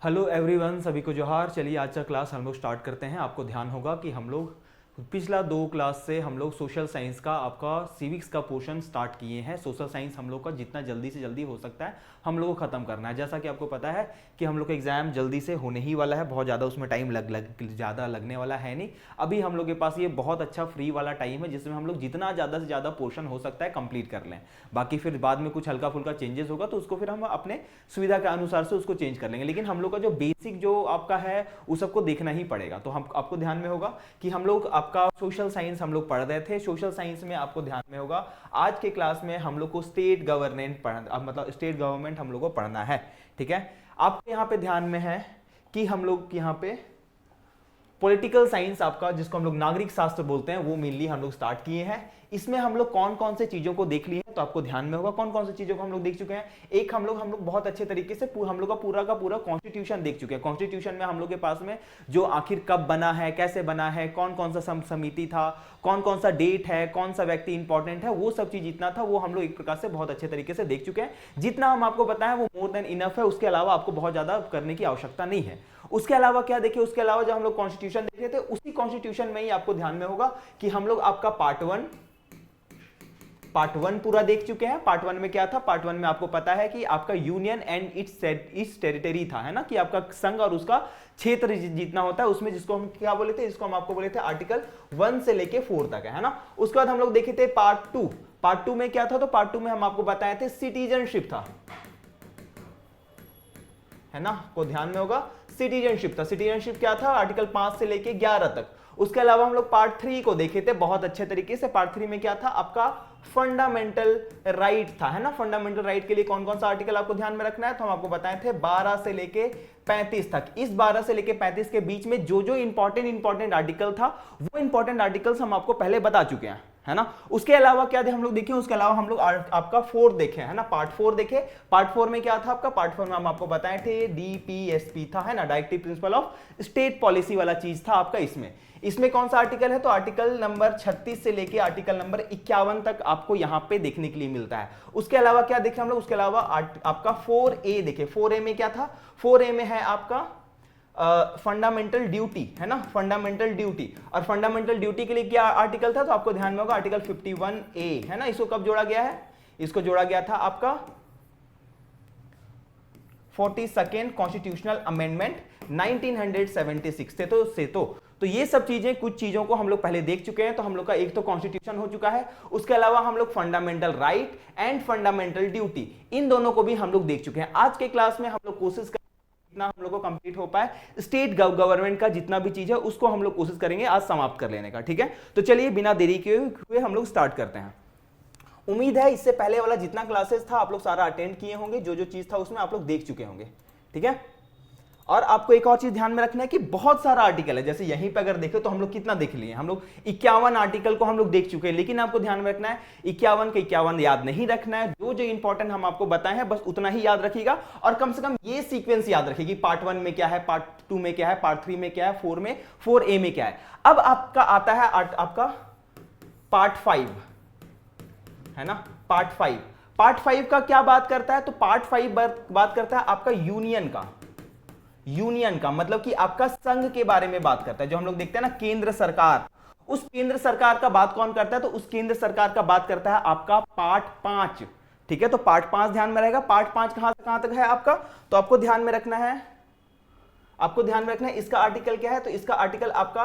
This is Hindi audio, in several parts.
हेलो एवरीवन, सभी को जोहार। चलिए आज का क्लास हम लोग स्टार्ट करते हैं। आपको ध्यान होगा कि हम लोग पिछला 2 क्लास से हम लोग सोशल साइंस का आपका सिविक्स का पोर्शन स्टार्ट किए हैं। सोशल साइंस हम लोग का जितना जल्दी से जल्दी हो सकता है हम लोग को ख़त्म करना है। जैसा कि आपको पता है कि हम लोग का एग्जाम जल्दी से होने ही वाला है, बहुत ज़्यादा उसमें टाइम ज़्यादा लगने वाला है नहीं। अभी हम लोग के पास ये बहुत अच्छा फ्री वाला टाइम है जिसमें हम लोग जितना ज़्यादा से ज़्यादा पोर्शन हो सकता है कंप्लीट कर लें। बाकी फिर बाद में कुछ हल्का फुल्का चेंजेस होगा तो उसको फिर हम अपने सुविधा के अनुसार से उसको चेंज कर लेंगे, लेकिन हम लोग का जो बेसिक जो आपका है उस सबको देखना ही पड़ेगा। तो हम आपको ध्यान में होगा कि हम लोग आपका सोशल साइंस हम लोग पढ़ रहे थे। सोशल साइंस में आपको ध्यान में होगा आज के क्लास में हम लोग को स्टेट गवर्नेंस पढ़ना, मतलब स्टेट गवर्नमेंट हम लोग को पढ़ना है। ठीक है, आपके यहाँ पे ध्यान में है कि हम लोग यहाँ पे पॉलिटिकल साइंस आपका जिसको हम लोग नागरिक शास्त्र बोलते हैं वो मेनली हम लोग स्टार्ट किए हैं। इसमें हम लोग कौन कौन से चीजों को देख लिए हैं तो आपको ध्यान में होगा कौन कौन सी चीजों को हम लोग देख चुके हैं। एक हम लोग बहुत अच्छे तरीके से हम लोग का पूरा कॉन्स्टिट्यूशन देख चुके हैं। कॉन्स्टिट्यूशन में हम लोग के पास में जो आखिर कब बना है, कैसे बना है, कौन कौन सा समिति था, कौन कौन सा डेट है, कौन सा व्यक्ति इंपॉर्टेंट है, वो सब चीज जितना था वो हम लोग एक प्रकार से बहुत अच्छे तरीके से देख चुके हैं। जितना हम आपको बताएं वो मोर देन इनफ है, उसके अलावा आपको बहुत ज्यादा करने की आवश्यकता नहीं है। उसके अलावा क्या देखिए, उसके अलावा जब हम लोग कॉन्स्टिट्यूशन देख रहे थे उसी कॉन्स्टिट्यूशन में ही आपको ध्यान में होगा कि हम लोग आपका पार्ट वन पूरा देख चुके हैं। पार्ट वन में क्या था, पार्ट वन में आपको पता है कि आपका यूनियन एंड इट्स टेरिटरी था, है ना, कि आपका संघ और उसका क्षेत्र जितना होता है उसमें, जिसको हम क्या बोले थे, इसको हम आपको बोले थे आर्टिकल 1 से लेके 4 तक है ना। उसके बाद हम लोग देखे थे पार्ट टू में क्या था, तो पार्ट टू में हम आपको बताए थे सिटीजनशिप था, है ना, को ध्यान में होगा सिटीजनशिप था। सिटीजनशिप क्या था, आर्टिकल 5 से लेके 11 तक। उसके अलावा हम लोग पार्ट 3 को देखे थे बहुत अच्छे तरीके से। पार्ट 3 में क्या था, आपका फंडामेंटल राइट था, है ना। फंडामेंटल राइट के लिए कौन कौन सा आर्टिकल आपको ध्यान में रखना है, तो हम आपको बताए थे 12 से लेके 35 तक। इस 12 से लेके 35 के बीच में जो जो इंपॉर्टेंट आर्टिकल था वो इंपॉर्टेंट आर्टिकल्स हम आपको पहले बता चुके हैं, है ना। उसके अलावा क्या हम लोग देखें, उसके अलावा हम लोग आपका 4 देखे, है ना, पार्ट 4 देखे। पार्ट 4 में क्या था आपका, पार्ट 4 में हम आपको बताए थे डीपीएसपी था, है ना, directive principle of state policy वाला चीज था आपका। इसमें कौन सा आर्टिकल है, तो आर्टिकल नंबर 36 से लेके आर्टिकल नंबर 51 तक आपको यहां पे देखने के लिए मिलता है। उसके अलावा क्या देखे हम लोग, उसके अलावा आपका 4A देखे। 4A में क्या था, 4A में है आपका फंडामेंटल ड्यूटी, है ना, फंडामेंटल ड्यूटी। और फंडामेंटल ड्यूटी के लिए क्या आर्टिकल था, तो आपको ध्यान में होगा आर्टिकल 51A, है ना। इसको कब जोड़ा गया है, इसको जोड़ा गया था आपका 42nd कॉन्स्टिट्यूशनल अमेंडमेंट 1976 से तो ये सब चीजें, कुछ चीजों को हम लोग पहले देख चुके हैं। तो हम लोग का एक तो कॉन्स्टिट्यूशन हो चुका है, उसके अलावा हम लोग fundamental right and fundamental duty इन दोनों को भी हम लोग देख चुके हैं। आज के क्लास में हम लोग कोशिश जितना हम लोग को कंप्लीट हो पाए स्टेट गवर्नमेंट का जितना भी चीज है उसको हम लोग कोशिश करेंगे आज समाप्त कर लेने का। ठीक है, तो चलिए बिना देरी के हुए हम लोग स्टार्ट करते हैं। उम्मीद है इससे पहले वाला जितना क्लासेस था आप लोग सारा अटेंड किए होंगे, जो जो चीज था उसमें आप लोग देख चुके होंगे। ठीक है, और आपको एक और चीज ध्यान में रखना है कि बहुत सारा आर्टिकल है। जैसे यहीं पे अगर देखें तो हम लोग कितना देख लिए, हम लोग 51 आर्टिकल को हम लोग देख चुके हैं, लेकिन आपको ध्यान में रखना है 51 के 51 याद नहीं रखना है। जो जो इंपॉर्टेंट हम आपको बताए हैं बस उतना ही याद रखिएगा, और कम से कम ये सीक्वेंस याद रखिएगा, पार्ट 1 में क्या है, पार्ट 2 में क्या है, पार्ट 3 में क्या है, 4A में क्या है। अब आपका आता है आपका पार्ट 5, है ना, पार्ट 5। पार्ट 5 का क्या बात करता है, तो पार्ट 5 बात करता है आपका यूनियन का मतलब कि आपका संघ के बारे में बात करता है। जो हम लोग देखते हैं ना केंद्र सरकार, उस केंद्र सरकार का बात कौन करता है, तो उस केंद्र सरकार का बात करता है आपका पार्ट 5। ठीक है, तो पार्ट 5 ध्यान में रहेगा। पार्ट 5 कहां से कहां तक है आपका, तो आपको ध्यान में रखना है इसका आर्टिकल क्या है, तो इसका आर्टिकल आपका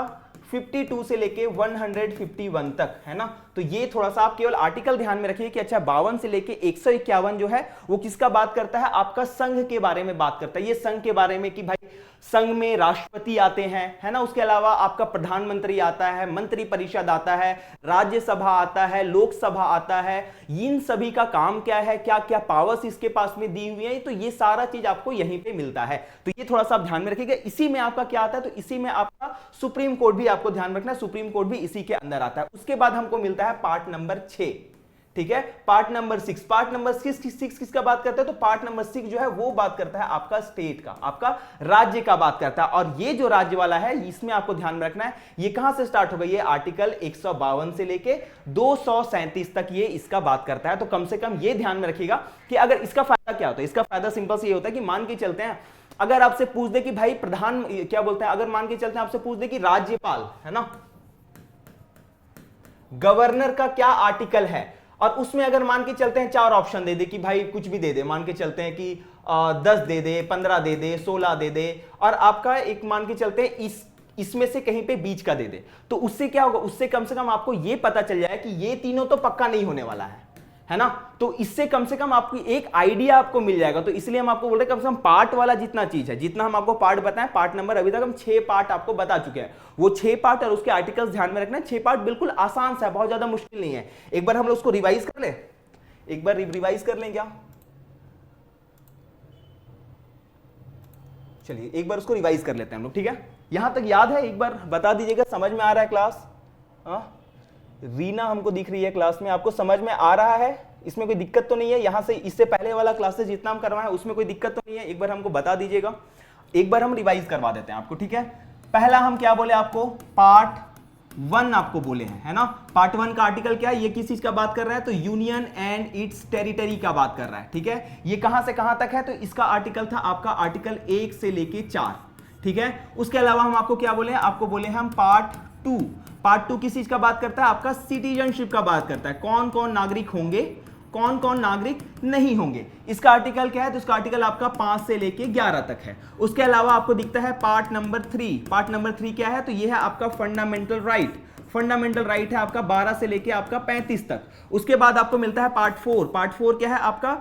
52 से लेके 151 तक, है ना। तो ये थोड़ा सा आप केवल आर्टिकल ध्यान में रखिए कि अच्छा 52 से लेके 151 जो है वो किसका बात करता है, आपका संघ के बारे में बात करता है। ये संघ के बारे में कि भाई संघ में राष्ट्रपति आते हैं, है ना, उसके अलावा आपका प्रधानमंत्री आता है, मंत्री परिषद आता है, राज्यसभा आता है, लोकसभा आता है। इन सभी का काम क्या है, क्या क्या पावर्स इसके पास में दी हुई है, तो ये सारा चीज आपको यहीं पे मिलता है। तो ये थोड़ा सा आप ध्यान में रखिएगा। इसी में आपका क्या आता है, तो इसी में आपका सुप्रीम कोर्ट भी आपको ध्यान रखना है, सुप्रीम कोर्ट भी इसी के अंदर आता है। उसके बाद हमको मिलता है पार्ट नंबर 6। ठीक है, पार्ट नंबर 6 किसका बात करता है, तो पार्ट नंबर 6 जो है वो बात करता है आपका स्टेट का, आपका राज्य का बात करता है। और ये जो राज्य वाला है इसमें आपको ध्यान में रखना है ये कहां से स्टार्ट होगा, ये आर्टिकल 152 से लेके 237 तक ये इसका बात करता है। तो कम से कम ये ध्यान में रखिएगा कि अगर इसका फायदा क्या होता है, इसका फायदा सिंपल से ये होता है कि मान के चलते हैं अगर आपसे पूछ दे कि भाई प्रधान क्या बोलते हैं, अगर मान के चलते हैं आपसे पूछ दे कि राज्यपाल है ना, गवर्नर का क्या आर्टिकल है, और उसमें अगर मान के चलते हैं 4 ऑप्शन दे दे कि भाई कुछ भी दे दे, मान के चलते हैं कि 10 दे दे, 15 दे दे, 16 दे दे, और आपका एक मान के चलते हैं इसमें से कहीं पे बीच का दे दे, तो उससे क्या होगा, उससे कम से कम आपको ये पता चल जाए कि ये तीनों तो पक्का नहीं होने वाला है ना। तो इससे कम से कम आपकी एक आइडिया आपको मिल जाएगा। तो इसलिए हम आपको बोल रहे हैं कम से कम पार्ट वाला जितना चीज है, जितना हम आपको पार्ट बताएं, पार्ट नंबर अभी तक हम 6 पार्ट आपको बता चुके हैं, वो 6 पार्ट और उसके आर्टिकल्स ध्यान में रखना है। 6 पार्ट बिल्कुल आसान सा है, बहुत ज्यादा मुश्किल नहीं है। एक बार हम लोग उसको रिवाइज कर ले, एक बार रिवाइज कर लें क्या, चलिए एक बार उसको रिवाइज कर लेते हैं हम लोग, ठीक है। यहां तक याद है, एक बार बता दीजिएगा, समझ में आ रहा है क्लास? रीना हमको दिख रही है क्लास में, आपको समझ में आ रहा है? इसमें कोई दिक्कत तो नहीं है? यहां से इससे पहले वाला क्लासेस जितना हम करवाए उसमें कोई दिक्कत तो नहीं है? एक बार हमको बता दीजिएगा, एक बार हम रिवाइज करवा देते हैं आपको, ठीक है। पहला हम क्या बोले आपको, पार्ट 1 आपको बोले हैं, है ना। पार्ट 1 का आर्टिकल क्या है, ये किस चीज का बात कर रहा है, तो यूनियन एंड इट्स टेरिटरी का बात कर रहा है, ठीक है। ये कहां से कहां तक है, तो इसका आर्टिकल था आपका आर्टिकल 1 से लेके 4, ठीक है। उसके अलावा हम आपको क्या बोले हैं, आपको बोले हैं हम पार्ट 2। पार्ट 2 किस चीज का बात करता है, आपका सिटीजनशिप का बात करता है, कौन कौन नागरिक होंगे, कौन कौन नागरिक नहीं होंगे। इसका आर्टिकल क्या है, तो इसका आर्टिकल आपका 5 से लेके 11 तक है। उसके अलावा आपको दिखता है पार्ट नंबर 3। पार्ट नंबर 3 क्या है, तो ये है आपका फंडामेंटल राइट। फंडामेंटल राइट है आपका 12 से लेके आपका 35 तक। उसके बाद आपको मिलता है पार्ट 4। पार्ट 4 क्या है आपका,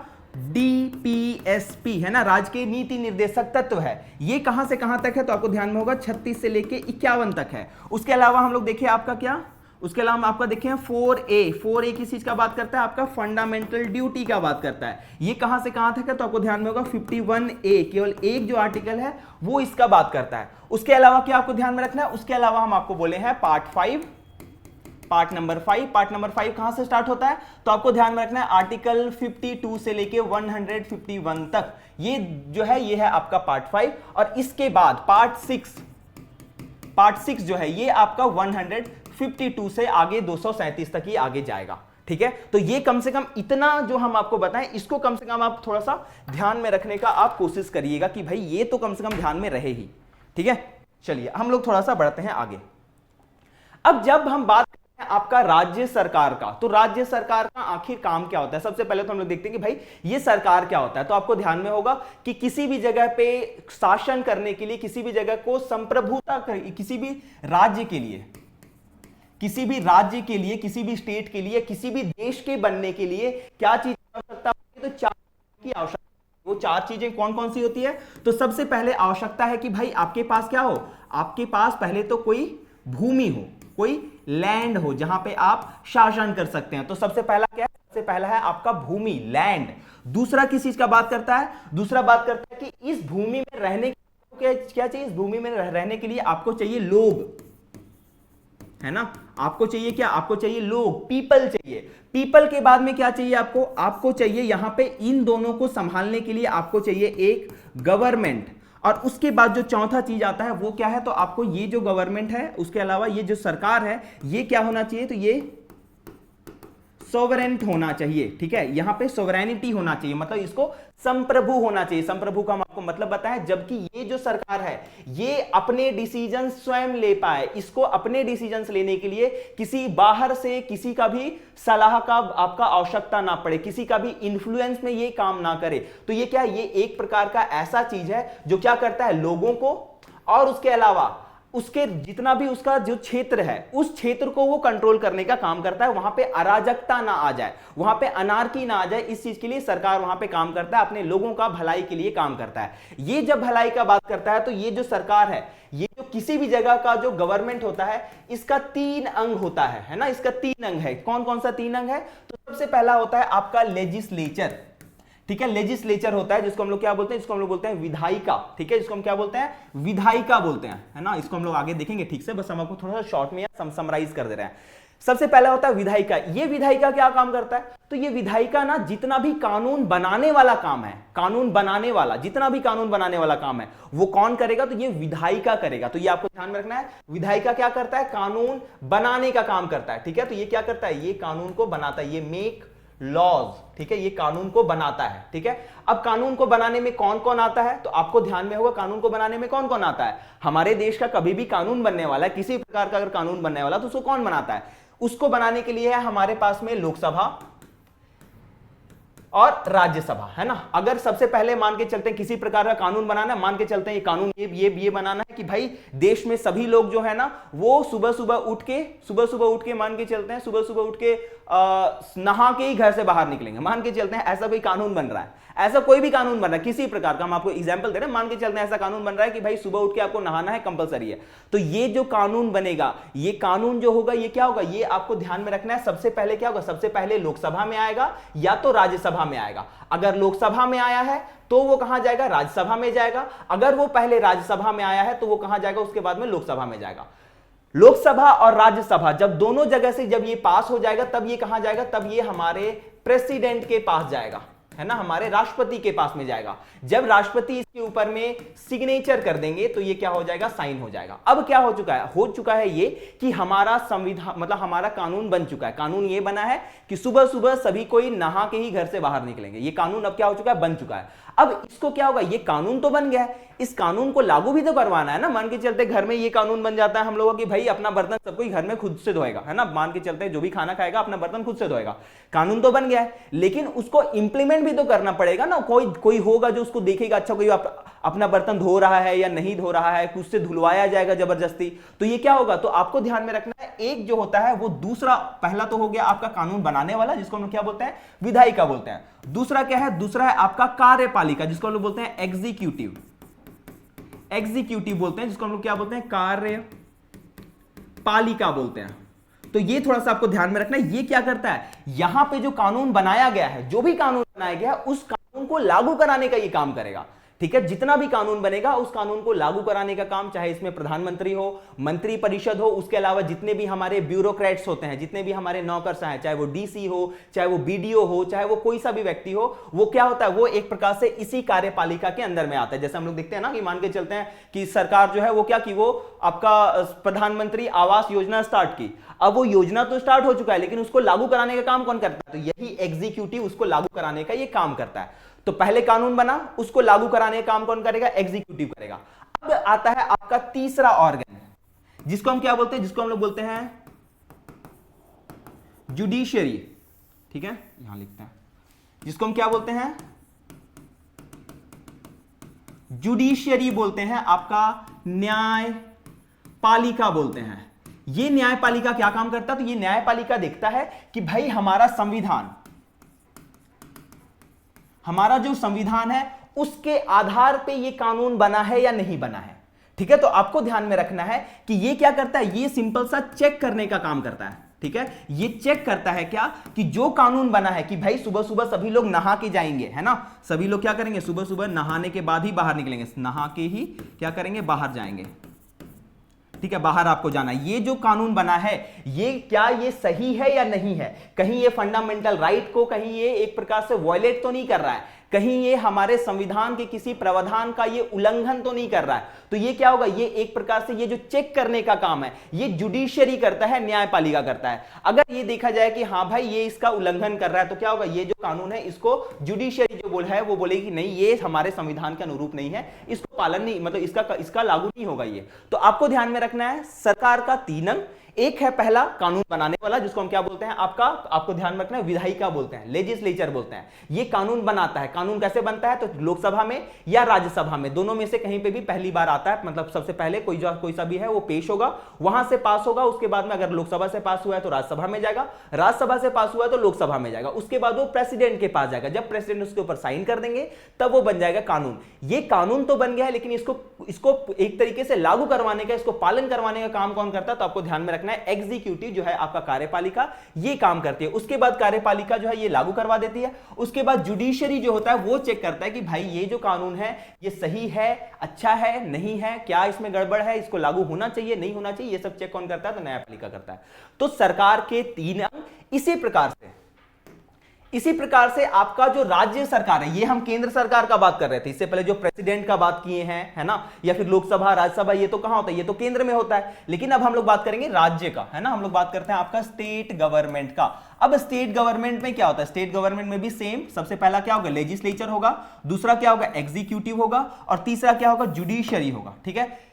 डीपीएसपी है ना, राज्य के नीति निर्देशक तत्व है। ये कहां से कहां तक है, तो आपको ध्यान में होगा 36 से लेके 51 तक है। उसके अलावा हम लोग देखिए आपका क्या, उसके अलावा हम आपका देखें 4A किस चीज का बात करता है, आपका फंडामेंटल ड्यूटी का बात करता है। ये कहां से कहां तक है, तो आपको ध्यान में होगा 51A, केवल एक जो आर्टिकल है वो इसका बात करता है। उसके अलावा क्या आपको ध्यान में रखना है, उसके अलावा हम आपको बोले हैं part 5, part number 5। Part number 5 कहां से स्टार्ट होता है, तो आपको ध्यान में रखना है आर्टिकल 52 से लेके 151 तक, ये जो है ये है आपका पार्ट 5। और इसके बाद पार्ट 6 जो है ये आपका 152 से आगे 237 तक ही आगे जाएगा, ठीक है। तो ये कम से कम इतना जो हम आपको बताएं, इसको कम से कम आप थोड़ा सा ध्यान में रखने का आप कोशिश करिएगा कि भाई ये तो कम से कम ध्यान में रहे ही, ठीक है। चलिए हम लोग थोड़ा सा बढ़ते हैं आगे। अब जब हम बात आपका राज्य सरकार का, तो राज्य सरकार का आखिर काम क्या होता है, सबसे पहले तो हम लोग देखते हैं कि भाई ये सरकार क्या होता है। तो आपको ध्यान में होगा कि किसी भी जगह पे शासन करने के लिए, किसी भी जगह को संप्रभुता, किसी भी राज्य के लिए, किसी भी राज्य के लिए, किसी भी स्टेट के लिए, किसी भी देश के बनने के लिए क्या चीज की आवश्यकता होती है, तो 4 की आवश्यकता। वो 4 चीजें कौन कौन सी होती है, तो सबसे पहले आवश्यकता है कि भाई आपके पास क्या हो, आपके पास पहले तो कोई भूमि हो, कोई लैंड हो जहां पे आप शासन कर सकते हैं। तो सबसे पहला क्या है, सबसे पहला है आपका भूमि, लैंड। दूसरा किस चीज का बात करता है, दूसरा बात करता है कि इस भूमि में रहने के क्या चाहिए, इस भूमि में रहने के लिए आपको चाहिए लोग, है ना। आपको चाहिए क्या, आपको चाहिए लोग, पीपल चाहिए। पीपल के बाद में क्या चाहिए आपको, आपको चाहिए यहां पे इन दोनों को संभालने के लिए आपको चाहिए एक गवर्नमेंट। और उसके बाद जो चौथा चीज आता है वो क्या है, तो आपको ये जो गवर्नमेंट है, उसके अलावा ये जो सरकार है, ये क्या होना चाहिए, तो ये सोवरेंट होना चाहिए, ठीक है। यहां पे सोवरेनिटी होना चाहिए, मतलब इसको संप्रभु होना चाहिए। संप्रभु का हम आपको मतलब बताएं, जबकि ये जो सरकार है ये अपने डिसीजन स्वयं ले पाए, इसको अपने डिसीजन लेने के लिए किसी बाहर से किसी का भी सलाह का आपका आवश्यकता ना पड़े, किसी का भी इन्फ्लुएंस में ये काम ना करे। तो ये क्या, ये एक प्रकार का ऐसा चीज है जो क्या करता है, लोगों को और उसके अलावा उसके जितना भी उसका जो क्षेत्र है उस क्षेत्र को वो कंट्रोल करने का काम करता है, वहां पे अराजकता ना आ जाए, वहां पे अनार्की ना आ जाए, इस चीज के लिए सरकार वहां पे काम करता है, अपने लोगों का भलाई के लिए काम करता है। ये जब भलाई का बात करता है तो ये जो सरकार है, ये जो किसी भी जगह का जो गवर्नमेंट होता है, इसका 3 अंग होता है ना, इसका 3 अंग है। कौन कौन सा 3 अंग है, तो सबसे पहला होता है आपका लेजिस्लेचर, ठीक है। लेजिस्लेचर होता है जिसको हम लोग क्या बोलते हैं, जिसको हम लोग बोलते हैं विधायिका, ठीक है, जिसको हम क्या बोलते हैं, विधायिका बोलते हैं, है ना। इसको हम लोग आगे देखेंगे ठीक से, बस हम आपको थोड़ा सा शॉर्ट में समराइज कर दे रहे हैं। सबसे पहला होता है विधायिका। ये विधायिका क्या काम करता है, तो ये विधायिका ना जितना भी कानून बनाने वाला काम है, कानून बनाने वाला, जितना भी कानून बनाने वाला काम है वो कौन करेगा, तो ये विधायिका करेगा। तो ये आपको ध्यान में रखना है, विधायिका क्या करता है, कानून बनाने का काम करता है, ठीक है। तो ये क्या करता है, ये कानून को बनाता है, ये मेक लॉज, ठीक है, ये कानून को बनाता है, ठीक है। अब कानून को बनाने में कौन कौन आता है, तो आपको ध्यान में होगा कानून को बनाने में कौन कौन आता है। हमारे देश का कभी भी कानून बनने वाला है, किसी प्रकार का अगर कानून बनने वाला तो उसको कौन बनाता है, उसको बनाने के लिए है हमारे पास में लोकसभा और राज्यसभा, है ना। अगर सबसे पहले मान के चलते हैं किसी प्रकार का कानून बनाना, मान के चलते हैं ये कानून ये बनाना है कि भाई देश में सभी लोग जो है ना वो सुबह सुबह उठ के मान के चलते हैं सुबह सुबह उठ के नहा के ही घर से बाहर निकलेंगे, मान के चलते हैं ऐसा कोई कानून बन रहा है, ऐसा कोई भी कानून बन रहा है किसी प्रकार का, हम आपको एग्जांपल दे रहे हैं, मान के चलते हैं ऐसा कानून बन रहा है कि भाई सुबह उठ के आपको नहाना है, कंपलसरी है। तो ये जो कानून बनेगा, ये कानून जो होगा ये क्या होगा, ये आपको ध्यान में रखना है। सबसे पहले क्या होगा, सबसे पहले लोकसभा में आएगा या तो राज्यसभा में आएगा। अगर लोकसभा में आया है तो वो कहां जाएगा, राज्यसभा में जाएगा। अगर वो पहले राज्यसभा में आया है तो वो कहां जाएगा, उसके बाद में लोकसभा में जाएगा। लोकसभा और राज्यसभा जब दोनों जगह से जब ये पास हो जाएगा तब ये कहां जाएगा, तब ये हमारे प्रेसिडेंट के पास जाएगा, है ना, हमारे राष्ट्रपति के पास में जाएगा। जब राष्ट्रपति इसके ऊपर में सिग्नेचर कर देंगे तो ये क्या हो जाएगा, साइन हो जाएगा। अब क्या हो चुका है ये कि हमारा संविधान मतलब हमारा कानून बन चुका है। कानून ये बना है कि सुबह सुबह सभी कोई नहा के ही घर से बाहर निकलेंगे। ये कानून अब क्या हो चुका है, बन चुका है। अब इसको क्या होगा, ये कानून तो बन गया है, इस कानून को लागू भी तो करवाना है ना। मान के चलते घर में ये कानून बन जाता है हम लोगों की, भाई अपना बर्तन सब कोई घर में खुद से धोएगा, है ना। मान के चलते जो भी खाना खाएगा अपना बर्तन खुद से धोएगा। कानून तो बन गया है, लेकिन उसको इंप्लीमेंट भी तो करना पड़ेगा ना। कोई होगा जो उसको देखेगा, अच्छा कोई अपना बर्तन धो रहा है या नहीं धो रहा है, उससे धुलवाया जाएगा जबरदस्ती, तो ये क्या होगा। तो आपको ध्यान में रखना है, एक जो होता है वो दूसरा, पहला तो हो गया आपका कानून बनाने वाला जिसको हम क्या बोलते हैं, विधायिका बोलते हैं। दूसरा क्या है, दूसरा है आपका कार्यपालिका जिसको हम लोग बोलते हैं एग्जीक्यूटिव बोलते हैं, जिसको हम लोग क्या बोलते हैं, कार्यपालिका बोलते हैं। तो ये थोड़ा सा आपको ध्यान में रखना है। ये क्या करता है, यहां पे जो कानून बनाया गया है, जो भी कानून बनाया गया है उस कानून को लागू कराने का ये काम करेगा, ठीक है। जितना भी कानून बनेगा उस कानून को लागू कराने का काम, चाहे इसमें प्रधानमंत्री हो, मंत्री परिषद हो, उसके अलावा जितने भी हमारे ब्यूरोक्रेट्स होते हैं, जितने भी हमारे नौकरशाह हैं, चाहे वो डीसी हो, चाहे वो बीडीओ हो, चाहे वो कोई सा भी व्यक्ति हो, वो क्या होता है, वो एक प्रकार से इसी कार्यपालिका के अंदर में आता है। जैसे हम लोग देखते हैं ना कि मान के चलते हैं कि सरकार जो है वो क्या की, वो आपका प्रधानमंत्री आवास योजना स्टार्ट की। अब वो योजना तो स्टार्ट हो चुका है, लेकिन उसको लागू कराने का काम कौन करता है, तो यही एग्जीक्यूटिव उसको लागू कराने का ये काम करता है। तो पहले कानून बना, उसको लागू कराने का काम कौन करेगा, एग्जीक्यूटिव करेगा। अब आता है आपका तीसरा ऑर्गन, जिसको हम क्या बोलते हैं, जिसको हम लोग बोलते हैं जुडिशियरी, ठीक है, यहां लिखते हैं, जिसको हम क्या बोलते हैं, जुडिशियरी बोलते हैं, आपका न्यायपालिका बोलते हैं। ये न्यायपालिका क्या काम करता है, तो ये न्यायपालिका देखता है कि भाई हमारा जो संविधान है उसके आधार पे ये कानून बना है या नहीं बना है, ठीक है। तो आपको ध्यान में रखना है कि ये क्या करता है, ये सिंपल सा चेक करने का काम करता है, ठीक है। ये चेक करता है क्या, कि जो कानून बना है कि भाई सुबह सुबह सभी लोग नहा के जाएंगे, है ना, सभी लोग क्या करेंगे, सुबह सुबह नहाने के बाद ही बाहर निकलेंगे, नहा के ही क्या करेंगे, बाहर जाएंगे, ठीक है, बाहर आपको जाना है। ये जो कानून बना है ये क्या ये सही है या नहीं है, कहीं ये फंडामेंटल राइट को कहीं ये एक प्रकार से वॉयलेट तो नहीं कर रहा है, कहीं ये हमारे संविधान के किसी प्रावधान का ये उल्लंघन तो नहीं कर रहा है। तो ये क्या होगा, ये एक प्रकार से ये जो चेक करने का काम है ये जुडिशियरी करता है, न्यायपालिका करता है। अगर ये देखा जाए कि हाँ भाई ये इसका उल्लंघन कर रहा है, तो क्या होगा, ये जो कानून है इसको जुडिशियरी जो बोल है वो बोलेगी नहीं, ये हमारे संविधान के अनुरूप नहीं है, इसको पालन नहीं, मतलब इसका लागू नहीं होगा ये। तो आपको ध्यान में रखना है, सरकार का 3 अंग, एक है पहला कानून बनाने वाला जिसको हम क्या बोलते हैं, आपको ध्यान रखना है, विधायिका बोलते हैं, लेजिस्लेचर बोलते हैं। ये कानून बनाता है। कानून कैसे बनता है, तो लोकसभा में या राज्यसभा में, दोनों में से कहीं पे भी पहली बार आता है, मतलब सबसे पहले कोई सा भी है वो पेश होगा, वहां से पास होगा, उसके बाद में अगर लोकसभा से पास हुआ है तो राज्यसभा में जाएगा, राज्यसभा से पास हुआ है तो लोकसभा में जाएगा, उसके बाद वो प्रेसिडेंट के पास जाएगा। जब प्रेसिडेंट उसके ऊपर साइन कर देंगे तब वो बन जाएगा कानून। ये कानून तो बन गया है, लेकिन इसको एक तरीके से लागू करवाने का, इसको पालन करवाने का काम कौन करता है, तो आपको ध्यान में रखना है एग्जीक्यूटिव जो है आपका कार्यपालिका ये काम करती है। उसके बाद कार्यपालिका जो है ये लागू करवा देती है। उसके बाद जुडिशियरी जो होता है वो चेक करता है कि भाई ये जो कानून है ये सही है, अच्छा है, नहीं है, क्या इसमें गड़बड़ है, इसको लागू होना चाहिए, नहीं होना चाहिए, ये सब चेक कौन करता है, तो न्यायपालिका करता है। तो सरकार के 3 अंग इसी प्रकार से इसी प्रकार से आपका जो राज्य सरकार है, ये हम केंद्र सरकार का बात कर रहे थे, इससे पहले जो प्रेसिडेंट का बात किए हैं, है ना, या फिर लोकसभा राज्यसभा, ये तो कहां होता है, ये तो केंद्र में होता है। लेकिन अब हम लोग बात करेंगे राज्य का, है ना, हम लोग बात करते हैं आपका स्टेट गवर्नमेंट का। अब स्टेट गवर्नमेंट में क्या होता है, स्टेट गवर्नमेंट में भी सेम, सबसे पहला क्या होगा, लेजिस्लेचर होगा, दूसरा क्या होगा, एग्जीक्यूटिव होगा, और तीसरा क्या होगा, जुडिशरी होगा। ठीक है,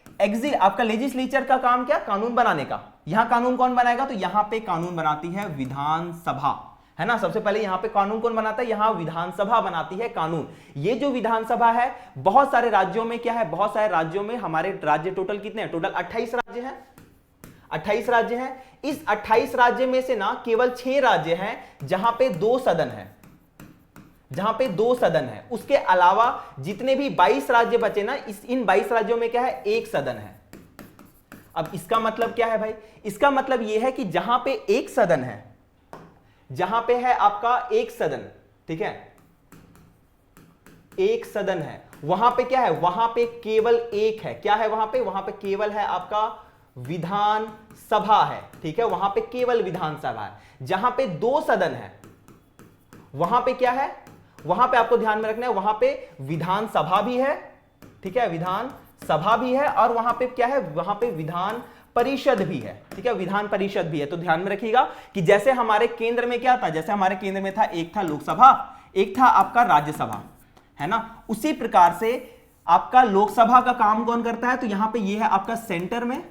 आपका लेजिस्लेचर का काम क्या, कानून बनाने का। यहां कानून कौन बनाएगा, तो यहां पे कानून बनाती है विधानसभा, है ना। सबसे पहले यहां पे कानून कौन बनाता है, यहां विधानसभा बनाती है कानून। ये जो विधानसभा है, बहुत सारे राज्यों में क्या है, बहुत सारे राज्यों में, हमारे राज्य टोटल कितने हैं, टोटल 28 राज्य हैं, 28 राज्य हैं। इस 28 राज्य में से ना केवल 6 राज्य हैं जहां पे 2 सदन है, जहां पे 2 सदन है। उसके अलावा जितने भी 22 राज्य बचे ना, इन 22 राज्यों में क्या है, 1 सदन है। अब इसका मतलब क्या है भाई, इसका मतलब यह है कि जहां पे 1 सदन है, जहां पे है आपका 1 सदन, ठीक है, 1 सदन है, वहां पे क्या है, वहां पे केवल एक है, क्या है वहां पे केवल है आपका विधान सभा है। ठीक है, वहां पे केवल विधानसभा है। जहां पे 2 सदन है, वहां पे क्या है, वहां पे आपको ध्यान में रखना है, वहां पे विधानसभा भी है, ठीक है, विधान सभा भी है, और वहां पे क्या है, वहां पे विधान परिषद भी है। ठीक है, विधान परिषद भी है। तो ध्यान में रखिएगा कि जैसे हमारे केंद्र में क्या था, जैसे हमारे केंद्र में था, एक था लोकसभा, एक था आपका राज्यसभा, है ना, उसी प्रकार से आपका लोकसभा का काम कौन करता है, तो यहां पे ये है आपका सेंटर में,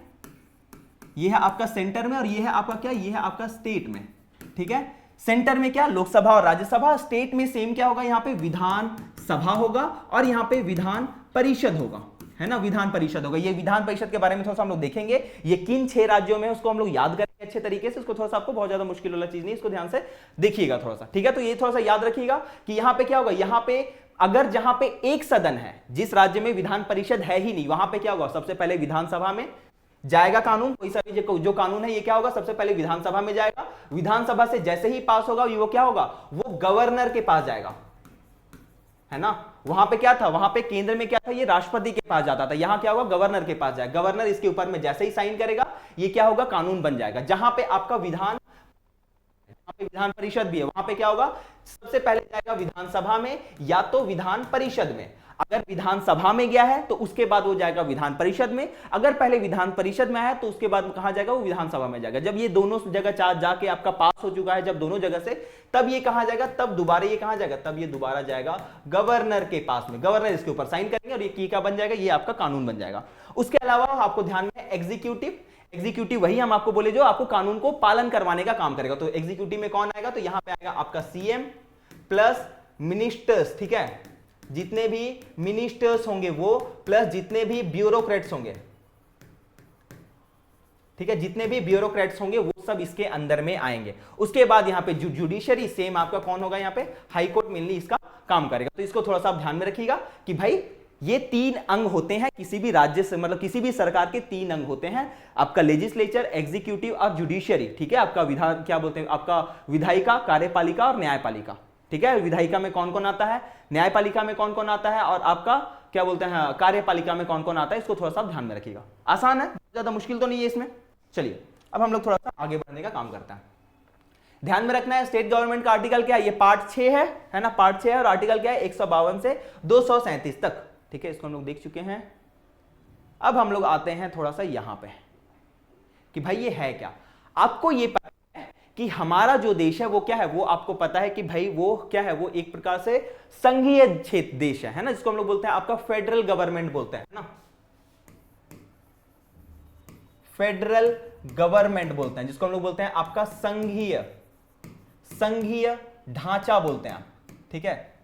ये है आपका सेंटर में, और ये है आपका क्या, ये है आपका स्टेट में। ठीक है, सेंटर में क्या, लोकसभा और राज्यसभा, स्टेट में सेम क्या होगा, यहां पे विधान सभा होगा, और यहां पे विधान परिषद होगा, है ना, विधान परिषद होगा। ये विधान परिषद के बारे में थोड़ा सा हम लोग देखेंगे, ये किन 6 राज्यों में, उसको हम लोग याद करेंगे अच्छे तरीके से। उसको थोड़ा सा आपको बहुत ज्यादा मुश्किल वाला चीज नहीं, इसको ध्यान से देखिएगा थोड़ा सा। ठीक है, तो ये थोड़ा सा याद रखिएगा कि यहां पे क्या होगा, यहां पे अगर जहां पे 1 सदन है, जिस राज्य में विधान परिषद है ही नहीं, वहां पे क्या होगा, सबसे पहले विधानसभा में जाएगा कानून, कोई सा भी जो कानून है, ये क्या होगा, सबसे पहले विधानसभा में जाएगा। विधानसभा से जैसे ही पास होगा, वो क्या होगा, वो गवर्नर के पास जाएगा, है ना। वहां पे क्या था, वहां पे केंद्र में क्या था, ये राष्ट्रपति के पास जाता था, यहां क्या होगा, गवर्नर के पास जाएगा। गवर्नर इसके ऊपर में जैसे ही साइन करेगा, ये क्या होगा, कानून बन जाएगा। जहां पे आपका विधान परिषद भी है, वहां पे क्या होगा, सबसे पहले जाएगा विधानसभा में या तो विधान परिषद में। अगर विधानसभा में गया है तो उसके बाद वो जाएगा विधान परिषद में। अगर पहले विधान परिषद में आया तो उसके बाद कहां जाएगा, वो विधानसभा में जाएगा। जब ये दोनों जगह जाके आपका पास हो चुका है, जब दोनों जगह से, तब ये कहां जाएगा, तब दोबारा ये कहां जाएगा, तब ये दोबारा जाएगा गवर्नर के पास में। गवर्नर इसके ऊपर साइन करेंगे और ये की क्या बन जाएगा, ये आपका कानून बन जाएगा। उसके अलावा आपको ध्यान में एग्जीक्यूटिव, एग्जीक्यूटिव वही हम आपको बोले जो आपको कानून को पालन करवाने का काम करेगा। तो एग्जीक्यूटिव में कौन आएगा, तो यहां पे आएगा आपका सीएम प्लस मिनिस्टर्स। ठीक है, जितने भी मिनिस्टर्स होंगे वो, प्लस जितने भी ब्यूरोक्रेट्स होंगे, ठीक है, जितने भी ब्यूरोक्रेट्स होंगे वो सब इसके अंदर में आएंगे। उसके बाद यहां पे जुडिशरी, सेम आपका कौन होगा, यहां पे हाई कोर्ट मेनली इसका काम करेगा। तो इसको थोड़ा सा ध्यान में रखिएगा कि भाई ये 3 अंग होते हैं किसी भी राज्य से, मतलब किसी भी सरकार के 3 अंग होते हैं, आपका लेजिस्लेचर, एग्जीक्यूटिव और जुडिशरी। ठीक है, आपका विधान क्या बोलते हैं, आपका विधायिका, कार्यपालिका और न्यायपालिका। ठीक है, विधायिका में कौन कौन आता है, न्यायपालिका में कौन कौन आता है, और आपका क्या बोलते हैं, कार्यपालिका में कौन कौन आता है। इसको थोड़ा सा ध्यान में रखिएगा, आसान है, ज्यादा मुश्किल तो नहीं है इसमें। चलिए अब हम लोग थोड़ा सा आगे बढ़ने का काम करते हैं। ध्यान में रखना है स्टेट गवर्नमेंट का आर्टिकल क्या है, ये पार्ट 6 है ना, पार्ट 6 है, और आर्टिकल क्या है, 152 से 237 तक। ठीक है, इसको हम लोग देख चुके हैं। अब हम लोग आते हैं थोड़ा सा यहां पे कि भाई ये है क्या। आपको ये पता है कि हमारा जो देश है वो क्या है, वो आपको पता है कि भाई वो क्या है, वो एक प्रकार से संघीय क्षेत्र देश है ना, जिसको हम लोग बोलते हैं आपका फेडरल गवर्नमेंट बोलते हैं ना, फेडरल गवर्नमेंट बोलते हैं, जिसको हम लोग बोलते हैं आपका संघीय ढांचा बोलते हैं। ठीक है,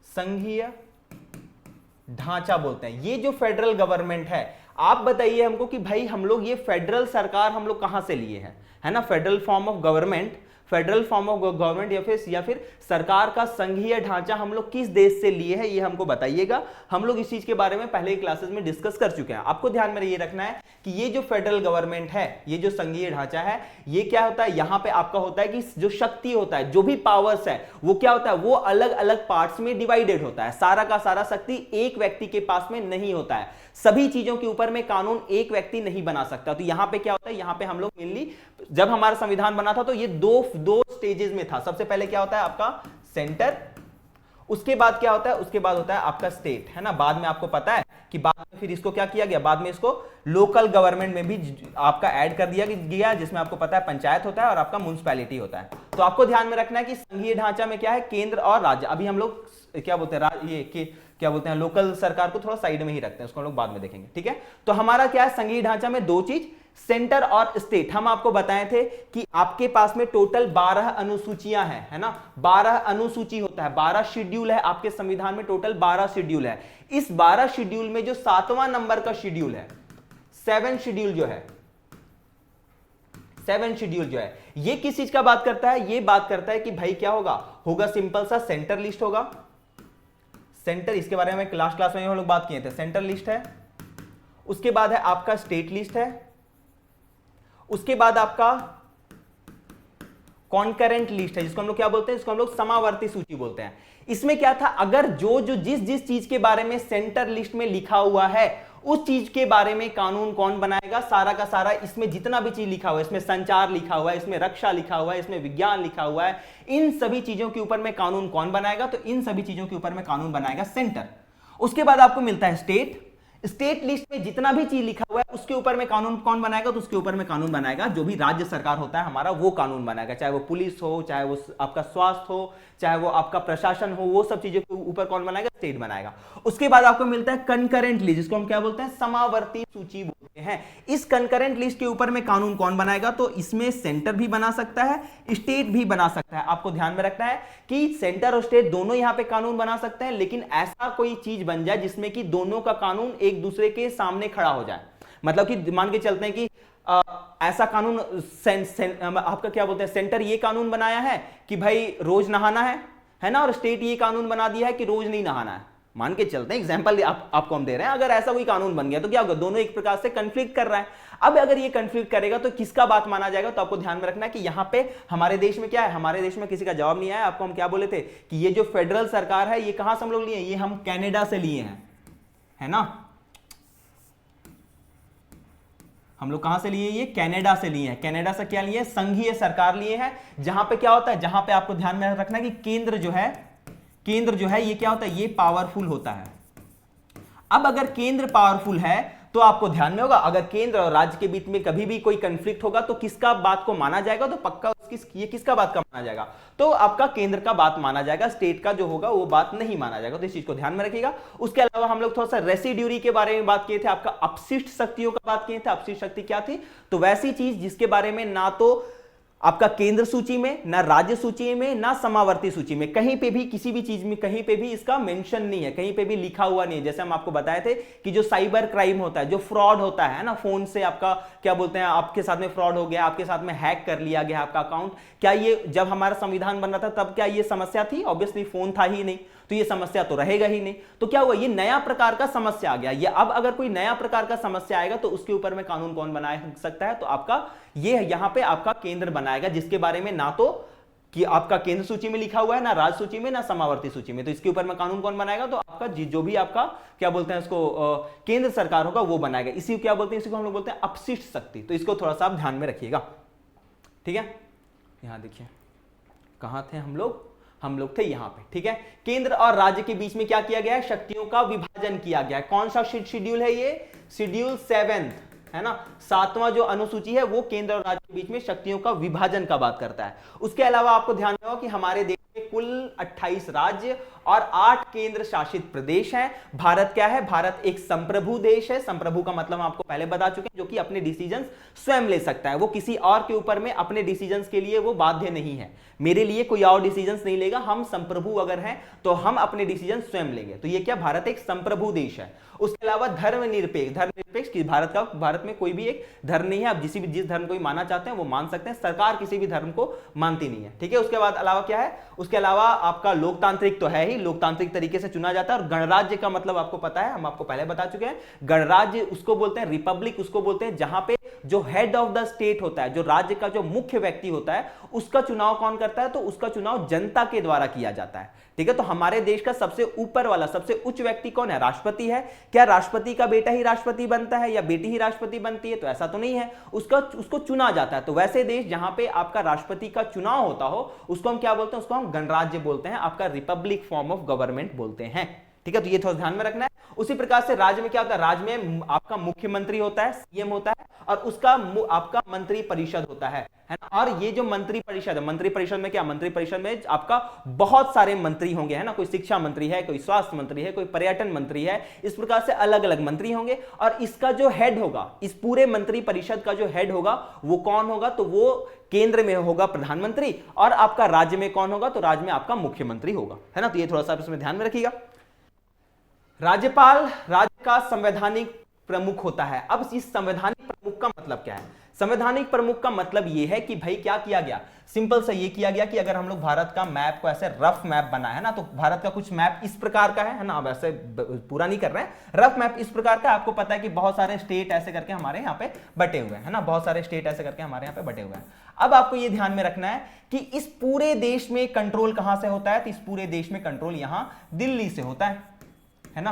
संघीय ढांचा बोलते हैं। ये जो फेडरल गवर्नमेंट है, आप बताइए हमको कि भाई हम लोग ये फेडरल सरकार हम लोग कहां से लिए हैं, है ना, federal form of government, federal form of government या फिर सरकार का संघीय ढांचा हम लोग किस देश से लिए हैं, ये हमको बताइएगा। हम लोग इस चीज के बारे में पहले क्लासेस में डिस्कस कर चुके हैं। आपको ध्यान में ये रखना है कि ये जो फेडरल गवर्नमेंट है, ये जो संघीय ढांचा है, ये क्या होता है, यहां पे आपका होता है कि जो शक्ति होता है, जो भी पावर्स है, वो क्या होता है, वो अलग अलग पार्ट्स में डिवाइडेड होता है। सारा का सारा शक्ति एक व्यक्ति के पास में नहीं होता है। सभी चीजों के ऊपर में कानून एक व्यक्ति नहीं बना सकता। तो यहां पे क्या होता है, यहां पे हम लोग मेनली जब हमारा संविधान बना था तो ये दो स्टेजेस में था। सबसे पहले क्या होता है आपका सेंटर, उसके बाद क्या होता है, उसके बाद होता है आपका स्टेट, है ना। बाद में आपको पता है कि बाद में फिर इसको क्या किया गया, बाद में इसको लोकल गवर्नमेंट में भी आपका ऐड कर दिया गया, जिसमें आपको पता है पंचायत होता है और आपका म्युनिसिपैलिटी होता है। तो आपको ध्यान में रखना है कि संघीय ढांचा में क्या है, केंद्र और राज्य। अभी हम लोग क्या बोलते हैं, ये क्या बोलते हैं, लोकल सरकार को थोड़ा साइड में ही रखते हैं, उसको हम लोग बाद में देखेंगे, ठीक है। तो हमारा क्या है संघीय ढांचा में दो चीज, सेंटर और स्टेट। हम आपको बताए थे कि आपके पास में टोटल 12 अनुसूचियां हैं, है ना। 12 अनुसूची होता है, 12 शेड्यूल है आपके संविधान में, टोटल 12 शेड्यूल है। इस 12 शेड्यूल में जो 7वां नंबर का शेड्यूल है, 7 शेड्यूल जो है, 7 शेड्यूल जो है, ये किस चीज का बात करता है, ये बात करता है कि भाई क्या होगा सिंपल सा सेंटर लिस्ट होगा। सेंटर, इसके बारे में लास्ट क्लास में हम लोग बात किए थे, सेंटर लिस्ट है। उसके बाद है आपका स्टेट लिस्ट है। उसके बाद आपका कॉन्करेंट लिस्ट है, जिसको हम लोग क्या बोलते हैं, जिसको हम लोग समावर्ती सूची बोलते हैं। इसमें क्या था, अगर जो जिस चीज के बारे में सेंटर लिस्ट में लिखा हुआ है, उस चीज के बारे में कानून कौन बनाएगा, सारा का सारा, इसमें जितना भी चीज लिखा हुआ है, इसमें संचार लिखा हुआ है, इसमें रक्षा लिखा हुआ है, इसमें विज्ञान लिखा हुआ है, इन सभी चीजों के ऊपर में कानून कौन बनाएगा, तो इन सभी चीजों के ऊपर में कानून बनाएगा सेंटर। उसके बाद आपको मिलता है स्टेट। स्टेट लिस्ट में जितना भी चीज लिखा हुआ है उसके ऊपर में कानून कौन बनाएगा, तो उसके ऊपर में कानून बनाएगा जो भी राज्य सरकार होता है हमारा, वो कानून बनाएगा। चाहे वो पुलिस हो, चाहे वो आपका स्वास्थ्य हो, चाहे वो आपका प्रशासन हो, वो सब चीजों के ऊपर कौन बनाएगा, स्टेट बनाएगा। उसके बाद आपको मिलता है कंकरेंट लिस्ट, जिसको हम क्या बोलते हैं, समावर्ती सूची बोलते हैं। इस कंकरेंट लिस्ट के ऊपर में कानून कौन बनाएगा, तो इसमें सेंटर भी बना सकता है, स्टेट भी बना सकता है। आपको ध्यान में रखना है कि सेंटर और स्टेट दोनों यहां पे कानून बना सकते हैं, लेकिन ऐसा कोई चीज बन जाए जिसमें कि दोनों का कानून एक दूसरे के सामने खड़ा हो जाए। मतलब कि मान के चलते हैं कि ऐसा कानून आपका क्या बोलते हैं, सेंटर ये कानून बनाया है कि भाई रोज नहाना है ना, और स्टेट ये कानून बना दिया है कि रोज नहीं नहाना है। मान के चलते हैं, एग्जांपल आपको हम दे रहे हैं, अगर ऐसा कोई कानून बन गया तो क्या होगा, दोनों एक प्रकार से कंफ्लिक्ट कर रहा है। अब अगर ये कंफ्लिक्ट करेगा तो किसका बात माना जाएगा, तो आपको ध्यान में रखना है कि यहां पे हमारे देश में क्या है, हमारे देश में किसी का जवाब नहीं आया। आपको हम क्या बोले थे कि ये जो फेडरल सरकार है, ये कहां से हम लोग लिए, ये हम कनाडा से लिए हैं, है ना। हम लोग कहां से लिए, ये कनाडा से लिए हैं। कनाडा से क्या लिए, संघीय सरकार लिए हैं, जहां पे क्या होता है, जहां पे आपको ध्यान में रखना है कि केंद्र जो है ये क्या होता है, ये पावरफुल होता है। अब अगर केंद्र पावरफुल है तो आपको ध्यान में होगा, अगर केंद्र और राज्य के बीच में कभी भी कोई कंफ्लिक्ट होगा तो किसका बात को माना जाएगा, तो पक्का ये किसका बात का माना जाएगा, तो आपका केंद्र का बात माना जाएगा, स्टेट का जो होगा वो बात नहीं माना जाएगा। तो इस चीज को ध्यान में रखिएगा। उसके अलावा हम लोग थोड़ा सा रेसिड्यूरी के बारे में बात किए थे, आपका अपशिष्ट शक्तियों का बात किए थे। अपशिष्ट शक्ति क्या थी, तो वैसी चीज जिसके बारे में ना तो आपका केंद्र सूची में, ना राज्य सूची में, ना समावर्ती सूची में, कहीं पे भी किसी भी चीज में कहीं पे भी इसका मेंशन नहीं है, कहीं पे भी लिखा हुआ नहीं है। जैसे हम आपको बताए थे कि जो साइबर क्राइम होता है, जो फ्रॉड होता है ना, फोन से आपका क्या बोलते हैं, आपके साथ में फ्रॉड हो गया, आपके साथ में हैक कर लिया गया आपका अकाउंट, क्या ये जब हमारा संविधान बन रहा था तब क्या ये समस्या थी, ऑब्वियसली फोन था ही नहीं, तो ये समस्या तो रहेगा ही नहीं। तो क्या हुआ, ये नया प्रकार का समस्या आ गया। ये अब अगर कोई नया प्रकार का समस्या आएगा तो उसके ऊपर में कानून कौन बना सकता है, तो आपका ये यहां पे आपका केंद्र बनाएगा, जिसके बारे में ना तो कि आपका केंद्र सूची में लिखा हुआ है, ना राज्य सूची में, ना समावर्ती सूची में। तो इसके ऊपर में कानून कौन बनाएगा, तो आपका जो भी आपका क्या बोलते हैं इसको केंद्र सरकार होगा वो बनाएगा। इसी को क्या बोलते हैं, इसी को हम लोग बोलते हैं अपशिष्ट शक्ति। तो इसको थोड़ा सा आप ध्यान में रखिएगा, ठीक है। यहां देखिए कहां थे हम लोग थे यहां पे, ठीक है। केंद्र और राज्य के बीच में क्या किया गया है, शक्तियों का विभाजन किया गया है। कौन सा शेड्यूल है, ये शेड्यूल 7 है ना, 7वां जो अनुसूची है वो केंद्र और राज्य के बीच में शक्तियों का विभाजन का बात करता है। उसके अलावा आपको ध्यान रखना कि हमारे देश में कुल 28 राज्य और 8 केंद्र शासित प्रदेश हैं। भारत क्या है, भारत एक संप्रभु देश है। संप्रभु का मतलब आपको पहले बता चुके हैं, जो कि अपने डिसीजंस स्वयं ले सकता है, वो किसी और के ऊपर में अपने डिसीजंस के लिए वो बाध्य नहीं है। मेरे लिए कोई और डिसीजंस नहीं लेगा, हम संप्रभु अगर हैं तो हम अपने डिसीजन स्वयं लेंगे। तो ये क्या, भारत एक संप्रभु देश है। उसके अलावा धर्मनिरपेक्ष की भारत में कोई भी एक धर्म नहीं है, आप जिस धर्म को भी मानना चाहते हैं वो मान सकते हैं, सरकार किसी भी धर्म को मानती नहीं है, ठीक है। उसके बाद अलावा क्या है, उसके अलावा आपका लोकतांत्रिक तो है ही लोकतांत्रिक तरीके से चुना जाता है। और गणराज्य का मतलब आपको पता है, हम आपको पहले बता चुके हैं, गणराज्य उसको बोलते हैं, रिपब्लिक उसको बोलते हैं जहां पे जो हेड ऑफ द स्टेट होता है, जो राज्य का जो मुख्य व्यक्ति होता है, उसका चुनाव कौन करता है? तो उसका चुनाव जनता के द्वारा किया जाता है। ठीक है, तो हमारे देश का सबसे ऊपर वाला, सबसे उच्च व्यक्ति कौन है? राष्ट्रपति है। क्या राष्ट्रपति का बेटा ही राष्ट्रपति बनता है या बेटी ही राष्ट्रपति बनती है? तो ऐसा तो नहीं है, उसको चुना जाता है। तो वैसे देश जहां पे आपका राष्ट्रपति का चुनाव होता हो उसको हम क्या बोलते हैं? उसको हम गणराज्य बोलते हैं, आपका रिपब्लिक फॉर्म ऑफ गवर्नमेंट बोलते हैं। ठीक है, तो ये थोड़ा ध्यान में रखना है। उसी प्रकार से राज्य में क्या होता है? राज्य में आपका मुख्यमंत्री होता है, सीएम होता है, और उसका आपका मंत्री परिषद होता है ना। और ये जो मंत्री परिषद है, मंत्री परिषद में क्या? मंत्री परिषद में आपका बहुत सारे मंत्री होंगे, है ना। कोई शिक्षा मंत्री है, कोई स्वास्थ्य मंत्री है, कोई पर्यटन मंत्री है, इस प्रकार से अलग अलग मंत्री होंगे। और इसका जो हेड होगा, इस पूरे मंत्री परिषद का जो हेड होगा वो कौन होगा? तो वो केंद्र में होगा प्रधानमंत्री, और आपका राज्य में कौन होगा? तो राज्य में आपका मुख्यमंत्री होगा, है ना। तो ये थोड़ा सा इसमें ध्यान में रखिएगा। राज्यपाल राज्य का संवैधानिक प्रमुख होता है। अब इस संवैधानिक प्रमुख का मतलब क्या है? संवैधानिक प्रमुख का मतलब यह है कि भाई क्या किया गया? सिंपल सा ये किया गया कि अगर हम लोग भारत का मैप को ऐसे रफ मैप बना है ना, तो भारत का कुछ मैप इस प्रकार का है ना। अब ऐसे पूरा नहीं कर रहे हैं, रफ मैप इस प्रकार का। आपको पता है कि बहुत सारे स्टेट ऐसे करके हमारे यहाँ पे बटे हुए हैं, है ना। बहुत सारे स्टेट ऐसे करके हमारे यहाँ पे बटे हुए हैं। अब आपको ये ध्यान में रखना है कि इस पूरे देश में कंट्रोल कहां से होता है? तो इस पूरे देश में कंट्रोल यहां दिल्ली से होता है ना,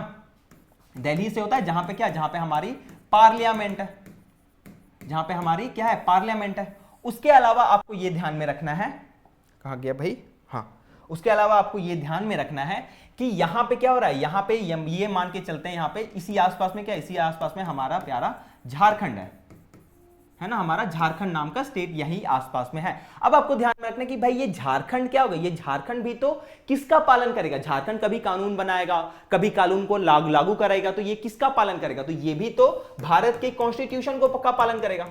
दिल्ली से होता है। जहां पे क्या? जहां पे हमारी पार्लियामेंट है, जहां पे हमारी क्या है? पार्लियामेंट है। उसके अलावा आपको यह ध्यान में रखना है, कहां गया भाई? हाँ, उसके अलावा आपको यह ध्यान में रखना है कि यहां पे क्या हो रहा है? यहां पे ये मान के चलते हैं, यहां पे इसी आसपास में क्या? इसी आसपास में हमारा प्यारा झारखंड है ना। हमारा झारखंड नाम का स्टेट यही आसपास में है। अब आपको ध्यान में रखना कि भाई ये झारखंड क्या होगा? ये झारखंड भी तो किसका पालन करेगा? झारखंड कभी कानून बनाएगा, कभी कानून को लागू करेगा, तो ये किसका पालन करेगा? तो ये भी तो भारत के कॉन्स्टिट्यूशन को पक्का पालन करेगा,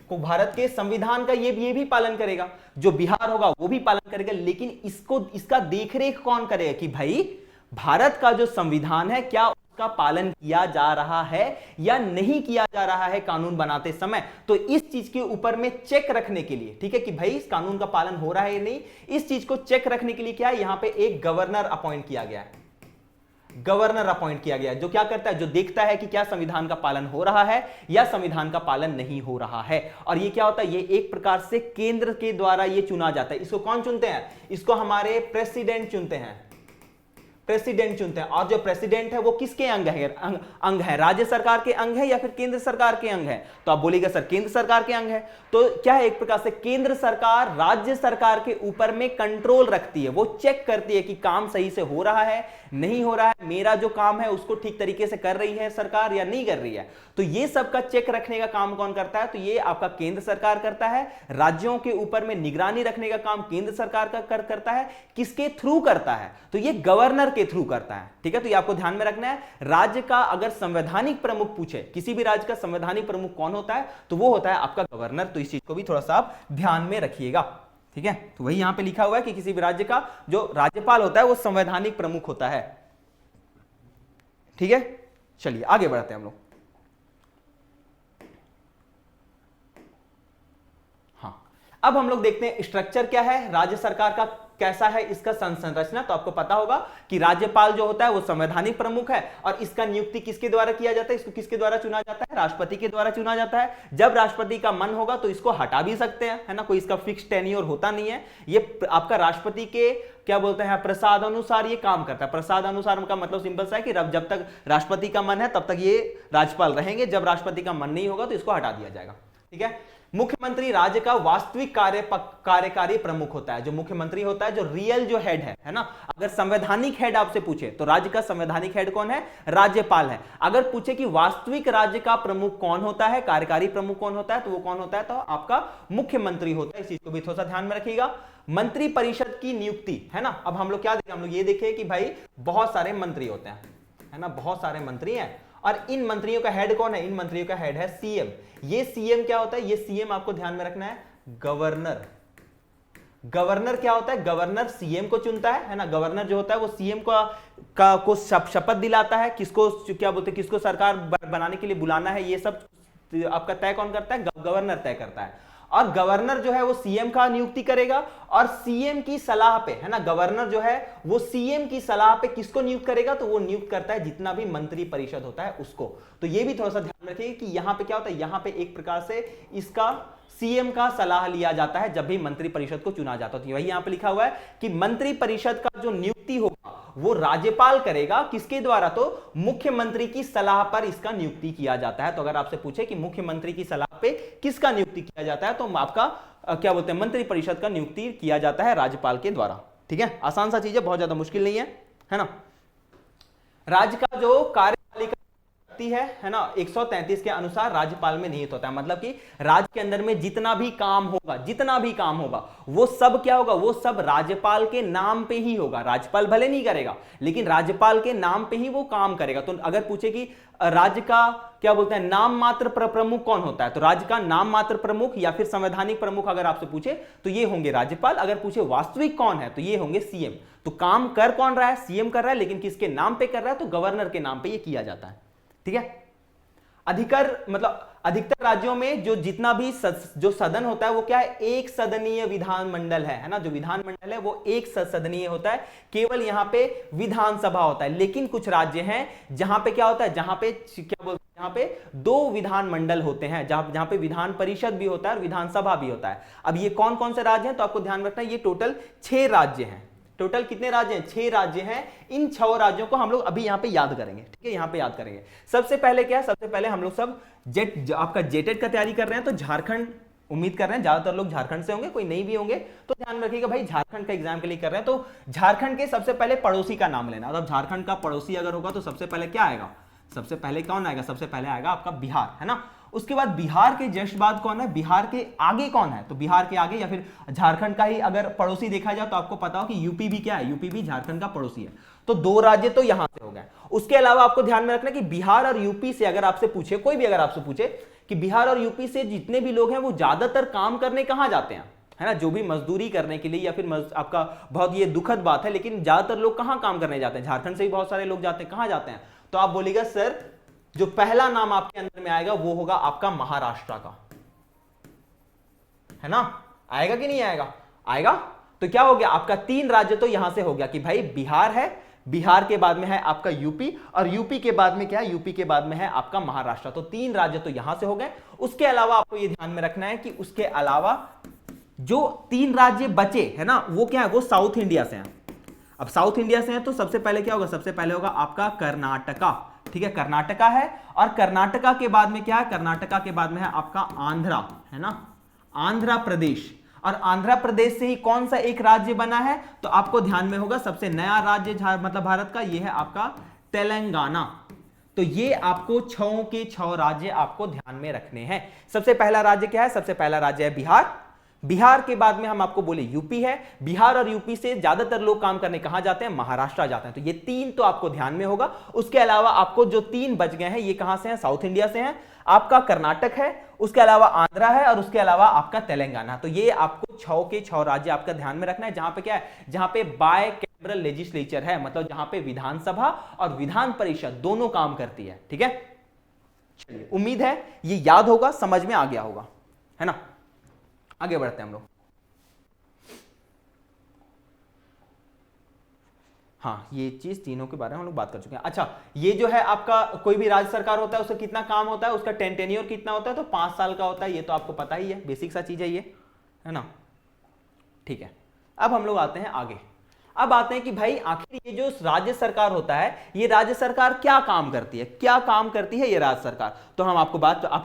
को भारत के संविधान का ये भी पालन करेगा। जो बिहार होगा वो भी पालन करेगा। लेकिन इसका देखरेख कौन करेगा कि भाई भारत का जो संविधान है क्या का पालन किया जा रहा है या नहीं किया जा रहा है कानून बनाते समय? तो इस चीज के ऊपर में चेक रखने के लिए, ठीक है, कि भाई इस कानून का पालन हो रहा है या नहीं, इस चीज को चेक रखने के लिए क्या है? यहां पे एक गवर्नर अपॉइंट किया गया है। गवर्नर अपॉइंट किया गया है जो क्या करता है? जो देखता है कि क्या संविधान का पालन हो रहा है या संविधान का पालन नहीं हो रहा है। और ये क्या होता है? ये एक प्रकार से केंद्र के द्वारा ये चुना जाता है। इसको कौन चुनते हैं? इसको हमारे प्रेसिडेंट चुनते हैं, प्रेसिडेंट चुनते हैं। और जो प्रेसिडेंट है वो किसके अंग है? राज्य सरकार के अंग है या फिर केंद्र सरकार के अंग है? तो आप बोलिएगा सर केंद्र सरकार के अंग है। तो क्या है? एक प्रकार से केंद्र सरकार राज्य सरकार के ऊपर में कंट्रोल रखती है, वो चेक करती है कि काम सही से हो रहा है, नहीं हो रहा है, मेरा जो काम है उसको ठीक तरीके से कर रही है सरकार या नहीं कर रही है। तो ये सबका चेक रखने का काम कौन करता है? तो ये आपका केंद्र सरकार करता है। राज्यों के ऊपर में निगरानी रखने का काम केंद्र सरकार का करता है। किसके थ्रू करता है? तो ये गवर्नर के थ्रू करता है। ठीक है, तो ये आपको ध्यान में रखना है। राज्य का अगर संवैधानिक प्रमुख पूछे, किसी भी राज्य का संवैधानिक प्रमुख कौन होता है? तो वो होता है आपका गवर्नर। तो इस चीज को भी थोड़ा सा आप ध्यान में रखिएगा। ठीक है, तो वही यहां पे लिखा हुआ है कि किसी भी राज्य का जो राज्यपाल होता है वो संवैधानिक प्रमुख होता है। ठीक है, चलिए आगे बढ़ते हैं हम लोग। हाँ, अब हम लोग देखते हैं स्ट्रक्चर क्या है राज्य सरकार का, कैसा है इसका संरचना। तो आपको पता होगा कि राज्यपाल जो होता है वो संवैधानिक प्रमुख है, और इसका नियुक्ति किसके द्वारा किया जाता है? इसको किसके द्वारा चुना जाता है? राष्ट्रपति के द्वारा चुना जाता है। जब राष्ट्रपति का मन होगा तो इसको हटा भी सकते हैं, है ना। कोई इसका फिक्स टेन्योर होता नहीं है। ये आपका राष्ट्रपति के क्या बोलते हैं प्रसाद अनुसार ये काम करता है। प्रसाद अनुसार का मतलब सिंपल सा है कि जब तक राष्ट्रपति का मन है तब तक ये राज्यपाल रहेंगे, जब राष्ट्रपति का मन नहीं होगा तो इसको हटा दिया जाएगा। ठीक है, मुख्यमंत्री राज्य का वास्तविक कार्यकारी प्रमुख होता है। जो मुख्यमंत्री होता है, जो रियल जो हेड है ना। अगर संवैधानिक हेड आपसे पूछे तो राज्य का संवैधानिक हेड कौन है? राज्यपाल है। अगर पूछे कि वास्तविक राज्य का प्रमुख कौन होता है, कार्यकारी प्रमुख कौन होता है, तो वो कौन होता है? तो आपका मुख्यमंत्री होता है। इस चीज को भी थोड़ा सा ध्यान में रखिएगा। मंत्री परिषद की नियुक्ति, है ना। अब हम लोग क्या देखें? हम लोग ये देखें कि भाई बहुत सारे मंत्री होते हैं, है ना, बहुत सारे मंत्री हैं। और इन मंत्रियों का हेड कौन है? इन मंत्रियों का हेड है सीएम। ये सीएम क्या होता है? ये सीएम आपको ध्यान में रखना है गवर्नर। गवर्नर क्या होता है? गवर्नर सीएम को चुनता है ना। गवर्नर जो होता है वो सीएम को शपथ दिलाता है, किसको क्या बोलते हैं, किसको सरकार बनाने के लिए बुलाना है, ये सब आपका तय कौन करता है? गवर्नर तय करता है। और गवर्नर जो है वो सीएम का नियुक्ति करेगा और सीएम की सलाह पे, है ना, गवर्नर जो है वो सीएम की सलाह पे किसको नियुक्त करेगा, तो वो नियुक्त करता है जितना भी मंत्री परिषद होता है उसको। तो ये भी थोड़ा सा ध्यान रखिए कि यहां पे क्या होता है, यहां पे एक प्रकार से इसका सीएम का सलाह लिया जाता है जब भी मंत्री परिषद को चुना जाता है। तो वही यहां पे लिखा हुआ है कि मंत्री परिषद का जो नियुक्ति होगा वो राज्यपाल करेगा, किसके द्वारा, तो मुख्यमंत्री की सलाह पर इसका नियुक्ति किया जाता है। तो अगर आपसे पूछे कि मुख्यमंत्री की सलाह पे किसका नियुक्ति किया जाता है, तो आपका क्या बोलते हैं, मंत्री परिषद का नियुक्ति किया जाता है राज्यपाल के द्वारा। ठीक है, आसान सा चीज है, बहुत ज्यादा मुश्किल नहीं है ना। राज्य का जो कार्यपालिका है ना, 133 के अनुसार राज्यपाल में निहित होता है। मतलब कि राज्य के अंदर में जितना भी काम होगा वो सब क्या होगा, वो सब राज्यपाल के नाम पे ही होगा। राज्यपाल भले नहीं करेगा लेकिन राज्यपाल के नाम पे ही वो काम करेगा। तो अगर पूछे कि राज्य का क्या बोलते हैं नाम मात्र प्रमुख कौन होता है, तो राज्य का नाम मात्र प्रमुख या फिर संवैधानिक प्रमुख अगर आपसे पूछे तो ये होंगे राज्यपाल। अगर पूछे वास्तविक कौन है तो ये होंगे सीएम। तो काम कर कौन रहा है, सीएम कर रहा है, लेकिन किसके नाम पे कर रहा है, तो गवर्नर के नाम पे ये किया जाता है। ठीक है, अधिकतर राज्यों में जो जितना भी जो सदन होता है वो क्या है, एक सदनीय विधानमंडल है ना। जो विधानमंडल है वो एक सदनीय होता है, केवल यहां पे विधानसभा होता है। लेकिन कुछ राज्य हैं जहां पे क्या होता है, जहां पे क्या बोलते हैं, जहां पे दो विधानमंडल होते हैं, जहां पे विधान परिषद भी होता है और विधानसभा भी होता है। अब ये कौन कौन से राज्य हैं, तो आपको ध्यान रखना है, ये टोटल 6 राज्य हैं। टोटल कितने राज्य हैं, 6 राज्य हैं। इन 6 राज्यों को हम लोग अभी यहां पे याद करेंगे। ठीक है, यहां पे याद करेंगे। सबसे पहले क्या है, सबसे पहले हम लोग सब आपका जेटेड का तैयारी कर रहे हैं, तो झारखंड उम्मीद कर रहे हैं ज्यादातर लोग झारखंड से होंगे, कोई नहीं भी होंगे तो ध्यान रखिएगा भाई, झारखंड का एग्जाम के लिए कर रहे हैं तो झारखंड के सबसे पहले पड़ोसी का नाम लेना। मतलब झारखंड का पड़ोसी अगर होगा तो सबसे पहले क्या आएगा, सबसे पहले कौन आएगा, सबसे पहले आएगा आपका बिहार, है ना। उसके बाद बिहार के जस्ट बाद कौन है, बिहार के आगे कौन है, तो बिहार के आगे या फिर झारखंड का ही अगर पड़ोसी देखा जाए तो आपको पता हो कि यूपी भी क्या है, यूपी भी झारखंड का पड़ोसी है। तो 2 राज्य तो यहां से हो गए। उसके अलावा आपको ध्यान में रखना कि बिहार और यूपी से अगर आपसे पूछे, कोई भी अगर आपसे पूछे कि बिहार और यूपी से जितने भी लोग हैं वो ज्यादातर काम करने कहां जाते हैं, है ना, जो भी मजदूरी करने के लिए या फिर आपका बहुत ये दुखद बात है, लेकिन ज्यादातर लोग कहां काम करने जाते हैं, झारखंड से भी बहुत सारे लोग जाते हैं, कहां जाते हैं, तो आप बोलिएगा सर जो पहला नाम आपके अंदर में आएगा वो होगा आपका महाराष्ट्र का, है ना। आएगा कि नहीं आएगा, आएगा। तो क्या हो गया आपका 3 राज्य तो यहां से हो गया कि भाई बिहार है, बिहार के बाद में है आपका यूपी, और यूपी के बाद में क्या है, यूपी के बाद में है आपका महाराष्ट्र। तो 3 राज्य तो यहां से हो गए। उसके अलावा आपको यह ध्यान में रखना है कि उसके अलावा जो 3 राज्य बचे है ना, वो क्या है, वो साउथ इंडिया से हैं। अब साउथ इंडिया से हैं तो सबसे पहले क्या होगा, सबसे पहले होगा आपका कर्नाटका। ठीक है, कर्नाटका है, और कर्नाटका के बाद में क्या है, कर्नाटका के बाद में है आपका आंध्रा, है ना, आंध्र प्रदेश। और आंध्र प्रदेश से ही कौन सा एक राज्य बना है, तो आपको ध्यान में होगा सबसे नया राज्य मतलब भारत का, ये है आपका तेलंगाना। तो ये आपको 6 के 6 राज्य आपको ध्यान में रखने हैं। सबसे पहला राज्य क्या है, सबसे पहला राज्य है बिहार। बिहार के बाद में हम आपको बोले यूपी है। बिहार और यूपी से ज्यादातर लोग काम करने कहां जाते हैं, महाराष्ट्र जाते हैं। तो ये 3 तो आपको ध्यान में होगा। उसके अलावा आपको जो 3 बच गए हैं ये कहां से हैं, साउथ इंडिया से हैं। आपका कर्नाटक है, उसके अलावा आंध्रा है, और उसके अलावा आपका तेलंगाना। तो ये आपको 6 के 6 राज्य आपका ध्यान में रखना है, जहां पे क्या है, जहां पे बाय कैमरल लेजिस्लेचर है, मतलब जहां पे विधानसभा और विधान परिषद दोनों काम करती है। ठीक है, चलिए उम्मीद है ये याद होगा, समझ में आ गया होगा, है ना। आगे बढ़ते हैं हम लोग। हाँ, ये चीज तीनों के बारे में हम लोग बात कर चुके हैं। अच्छा, ये जो है आपका कोई भी राज्य सरकार होता है उसका कितना काम होता है, उसका टेन्योर कितना होता है, तो 5 साल का होता है। ये तो आपको पता ही है, बेसिक सा चीज है ये, है ना। ठीक है, अब हम लोग आते हैं आगे। अब आते हैं कि भाई आखिर ये जो राज्य सरकार होता है, ये राज्य सरकार क्या काम करती है, क्या काम करती है ये राज्य सरकार। तो हम आपको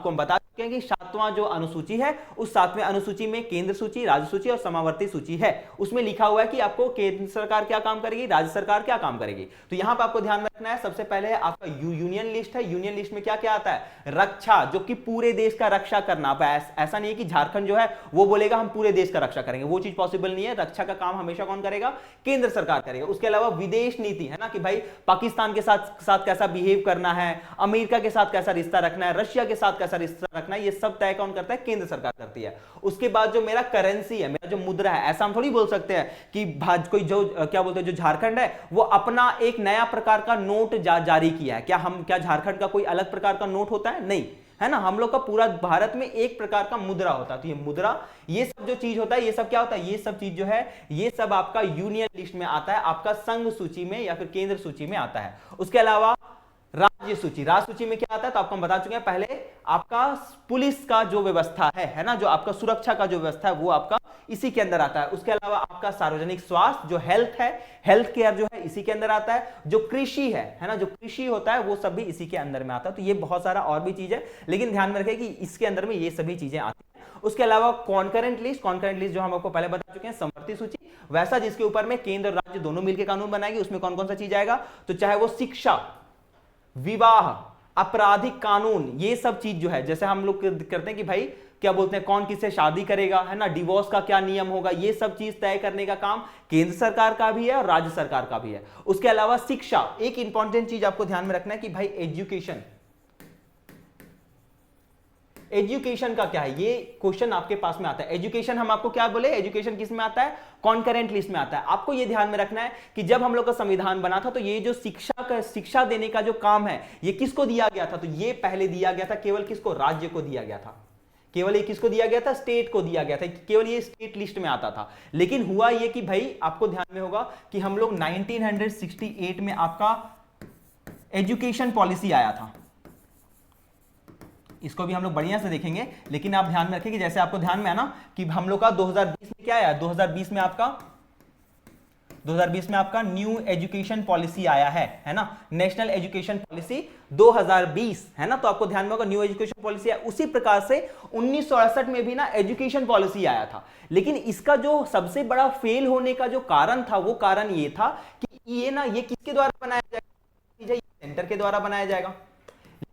हम बता चुके हैं कि 7वां जो अनुसूची है, उस 7वें अनुसूची में केंद्र सूची, राज्य सूची और समावर्ती सूची है। उसमें लिखा हुआ है कि आपको केंद्र सरकार क्या काम करेगी, राज्य सरकार क्या काम करेगी। तो यहां पर आपको ध्यान रखना है, सबसे पहले है आपका यूनियन लिस्ट है। यूनियन लिस्ट में क्या क्या आता है, रक्षा, जो कि पूरे देश का रक्षा करना। ऐसा नहीं है कि झारखंड जो है वो बोलेगा हम पूरे देश का रक्षा करेंगे, वो चीज पॉसिबल नहीं है। रक्षा का काम हमेशा कौन करेगा, केंद्र सरकार करेगा। उसके अलावा विदेश नीति है ना, कि भाई पाकिस्तान के साथ कैसा बिहेव करना है, अमेरिका के साथ कैसा रिश्ता रखना है, रशिया के साथ कैसा रिश्ता रखना है, ये सब तय कौन करता है, केंद्र सरकार करती है। उसके बाद जो मेरा करेंसी है, मेरा जो मुद्रा है, ऐसा हम थोड़ी बोल सकते हैं कि कोई जो क्या बोलते हैं, जो झारखंड है वो अपना एक नया प्रकार का नोट जारी किया है। क्या झारखंड का कोई अलग प्रकार का नोट होता है, नहीं। है ना, हम लोग का पूरा भारत में एक प्रकार का मुद्रा होता है। तो ये मुद्रा, ये सब जो चीज होता है, ये सब क्या होता है, ये सब चीज जो है ये सब आपका यूनियन लिस्ट में आता है, आपका संघ सूची में या फिर केंद्र सूची में आता है। उसके अलावा राज्य सूची, राज्य सूची में क्या आता है तो आपको हम बता चुके हैं पहले, आपका पुलिस का जो व्यवस्था है ना, जो आपका सुरक्षा का जो व्यवस्था है वो आपका इसी के अंदर आता है। उसके अलावा आपका सार्वजनिक स्वास्थ्य जो हेल्थ है, हेल्थ केयर जो है इसी के अंदर आता है। जो कृषि है ना, जो कृषि होता है वो सब भी इसी के अंदर में आता है। तो ये बहुत सारा और भी चीज है, लेकिन ध्यान में रखें कि इसके अंदर में ये सभी चीजें आती हैं। उसके अलावा कॉन्करेंट लिस्ट, कॉन्करेंट लिस्ट जो हम आपको पहले बता चुके हैं, समवर्ती सूची, वैसा जिसके ऊपर में केंद्र और राज्य दोनों मिलकर कानून बनाएंगे। उसमें कौन कौन सा चीज आएगा, तो चाहे वो शिक्षा, विवाह, आपराधिक कानून, ये सब चीज जो है, जैसे हम लोग करते हैं कि भाई क्या बोलते हैं, कौन किससे शादी करेगा, है ना, डिवोर्स का क्या नियम होगा, ये सब चीज तय करने का काम केंद्र सरकार का भी है और राज्य सरकार का भी है। उसके अलावा शिक्षा, एक इंपॉर्टेंट चीज आपको ध्यान में रखना है कि भाई एजुकेशन, एजुकेशन का क्या है, ये क्वेश्चन आपके पास में आता है। एजुकेशन हम आपको क्या बोले, एजुकेशन किस में आता है, कॉन्करेंट लिस्ट में आता है। आपको ये ध्यान में रखना है कि जब हम लोग का संविधान बना था तो ये जो शिक्षा देने का जो काम है ये किसको दिया गया था, तो ये पहले दिया गया था केवल किसको, राज्य को दिया गया था। केवल ये किसको दिया गया था, स्टेट को दिया गया था, केवल ये स्टेट लिस्ट में आता था। लेकिन हुआ ये कि भाई आपको ध्यान में होगा कि हम लोग 1968 में आपका एजुकेशन पॉलिसी आया था, इसको भी हम लोग बढ़िया से देखेंगे। लेकिन आप ध्यान में रखें कि जैसे आपको ध्यान में है ना कि हम लोग का 2020 में क्या आया, 2020 में आपका न्यू एजुकेशन पॉलिसी आया है ना, नेशनल एजुकेशन पॉलिसी 2020, है ना। तो आपको ध्यान में होगा न्यू एजुकेशन पॉलिसी है। उसी प्रकार से 1968 में भी ना एजुकेशन पॉलिसी आया था, लेकिन इसका जो सबसे बड़ा फेल होने का जो कारण था वो कारण ये था कि ये किसके द्वारा बनाया जाएगा, सेंटर के द्वारा बनाया जाएगा।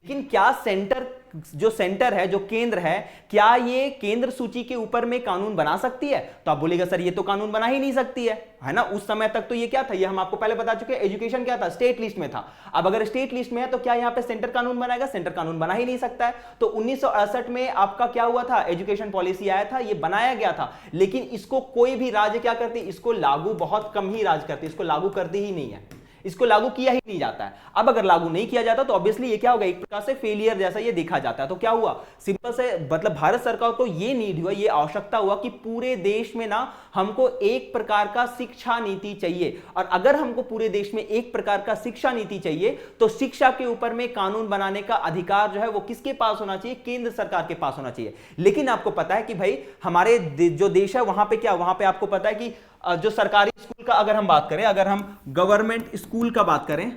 लेकिन क्या सेंटर है, जो केंद्र है, क्या ये केंद्र सूची के ऊपर में कानून बना सकती है, तो आप बोलेगा सर ये तो कानून बना ही नहीं सकती है ना। उस समय तक तो ये क्या था, ये हम आपको पहले बता चुके हैं, एजुकेशन क्या था, स्टेट लिस्ट में था। अब अगर स्टेट लिस्ट में है तो क्या यहां पे सेंटर कानून बनाएगा, सेंटर कानून बना ही नहीं सकता है। तो 1968 में आपका क्या हुआ था, एजुकेशन पॉलिसी आया था, ये बनाया गया था, लेकिन इसको कोई भी राज्य क्या करती, इसको लागू बहुत कम ही राज्य करती, इसको लागू करती ही नहीं है, इसको लागू किया ही नहीं जाता है। अब अगर लागू नहीं किया जाता तो ऑब्वियसली ये क्या होगा, एक प्रकार से फेलियर जैसा ये देखा जाता है। तो क्या हुआ, सिंपल से मतलब भारत सरकार को ये नीड हुआ, ये आवश्यकता हुआ कि पूरे देश में ना हमको एक प्रकार का शिक्षा नीति चाहिए। और अगर हमको पूरे देश में एक प्रकार का शिक्षा नीति चाहिए तो शिक्षा के ऊपर में कानून बनाने का अधिकार जो है वो किसके पास होना चाहिए, केंद्र सरकार के पास होना चाहिए। लेकिन आपको पता है कि भाई हमारे जो देश है वहां पे क्या, वहां पे आपको पता है कि जो सरकारी स्कूल का अगर हम बात करें, अगर हम गवर्नमेंट स्कूल का बात करें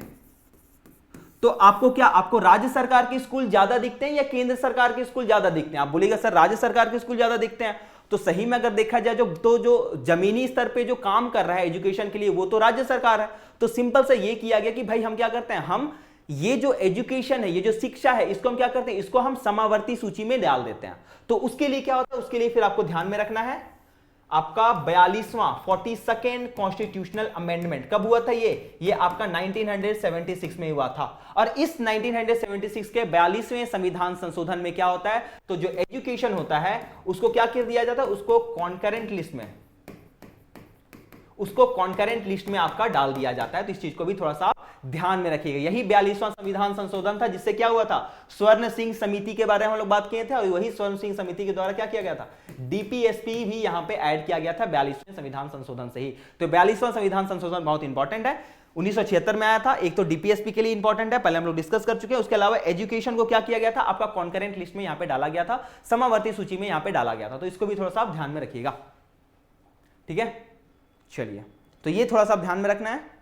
तो आपको क्या, आपको राज्य सरकार के स्कूल ज्यादा दिखते हैं या केंद्र सरकार के स्कूल ज्यादा दिखते हैं। आप बोलेगा सर राज्य सरकार के स्कूल ज्यादा दिखते हैं, तो सही में अगर देखा जाए जो जमीनी स्तर पे जो काम कर रहा है एजुकेशन के लिए वो तो राज्य सरकार है। तो सिंपल से ये किया गया कि भाई हम क्या करते हैं, हम ये जो एजुकेशन है, ये जो शिक्षा है, इसको हम क्या करते हैं, इसको हम समावर्ती सूची में डाल देते हैं। तो उसके लिए क्या होता है, उसके लिए फिर आपको ध्यान में रखना है आपका 42वां 42nd कॉन्स्टिट्यूशनल अमेंडमेंट कब हुआ था, ये आपका 1976 में हुआ था। और इस 1976 के 42वें संविधान संशोधन में क्या होता है, तो जो एजुकेशन होता है उसको क्या कर दिया जाता है, उसको कॉन्करेंट लिस्ट में आपका डाल दिया जाता है। तो इस चीज को भी थोड़ा सा ध्यान में रखिएगा। यही 42वां संविधान संशोधन था जिससे क्या हुआ था, स्वर्ण सिंह समिति के बारे में हम लोग बात किए थे, और वही स्वर्ण सिंह समिति के द्वारा क्या किया गया था, डीपीएसपी भी यहां पे ऐड किया गया था 42वें संविधान संशोधन से ही। तो 42वां संविधान संशोधन बहुत इंपॉर्टेंट है, 1976 में आया था। एक तो डीपीएसपी के लिए इंपॉर्टेंट है, पहले हम लोग डिस्कस कर चुके हैं। उसके अलावा एजुकेशन को क्या किया गया था, आपका कॉन्करेंट लिस्ट में यहां पे डाला गया था, समावर्ती सूची में यहां पे डाला गया था। तो इसको भी थोड़ा सा आप ध्यान में रखिएगा, ठीक है। चलिए, तो ये थोड़ा सा ध्यान में रखना है।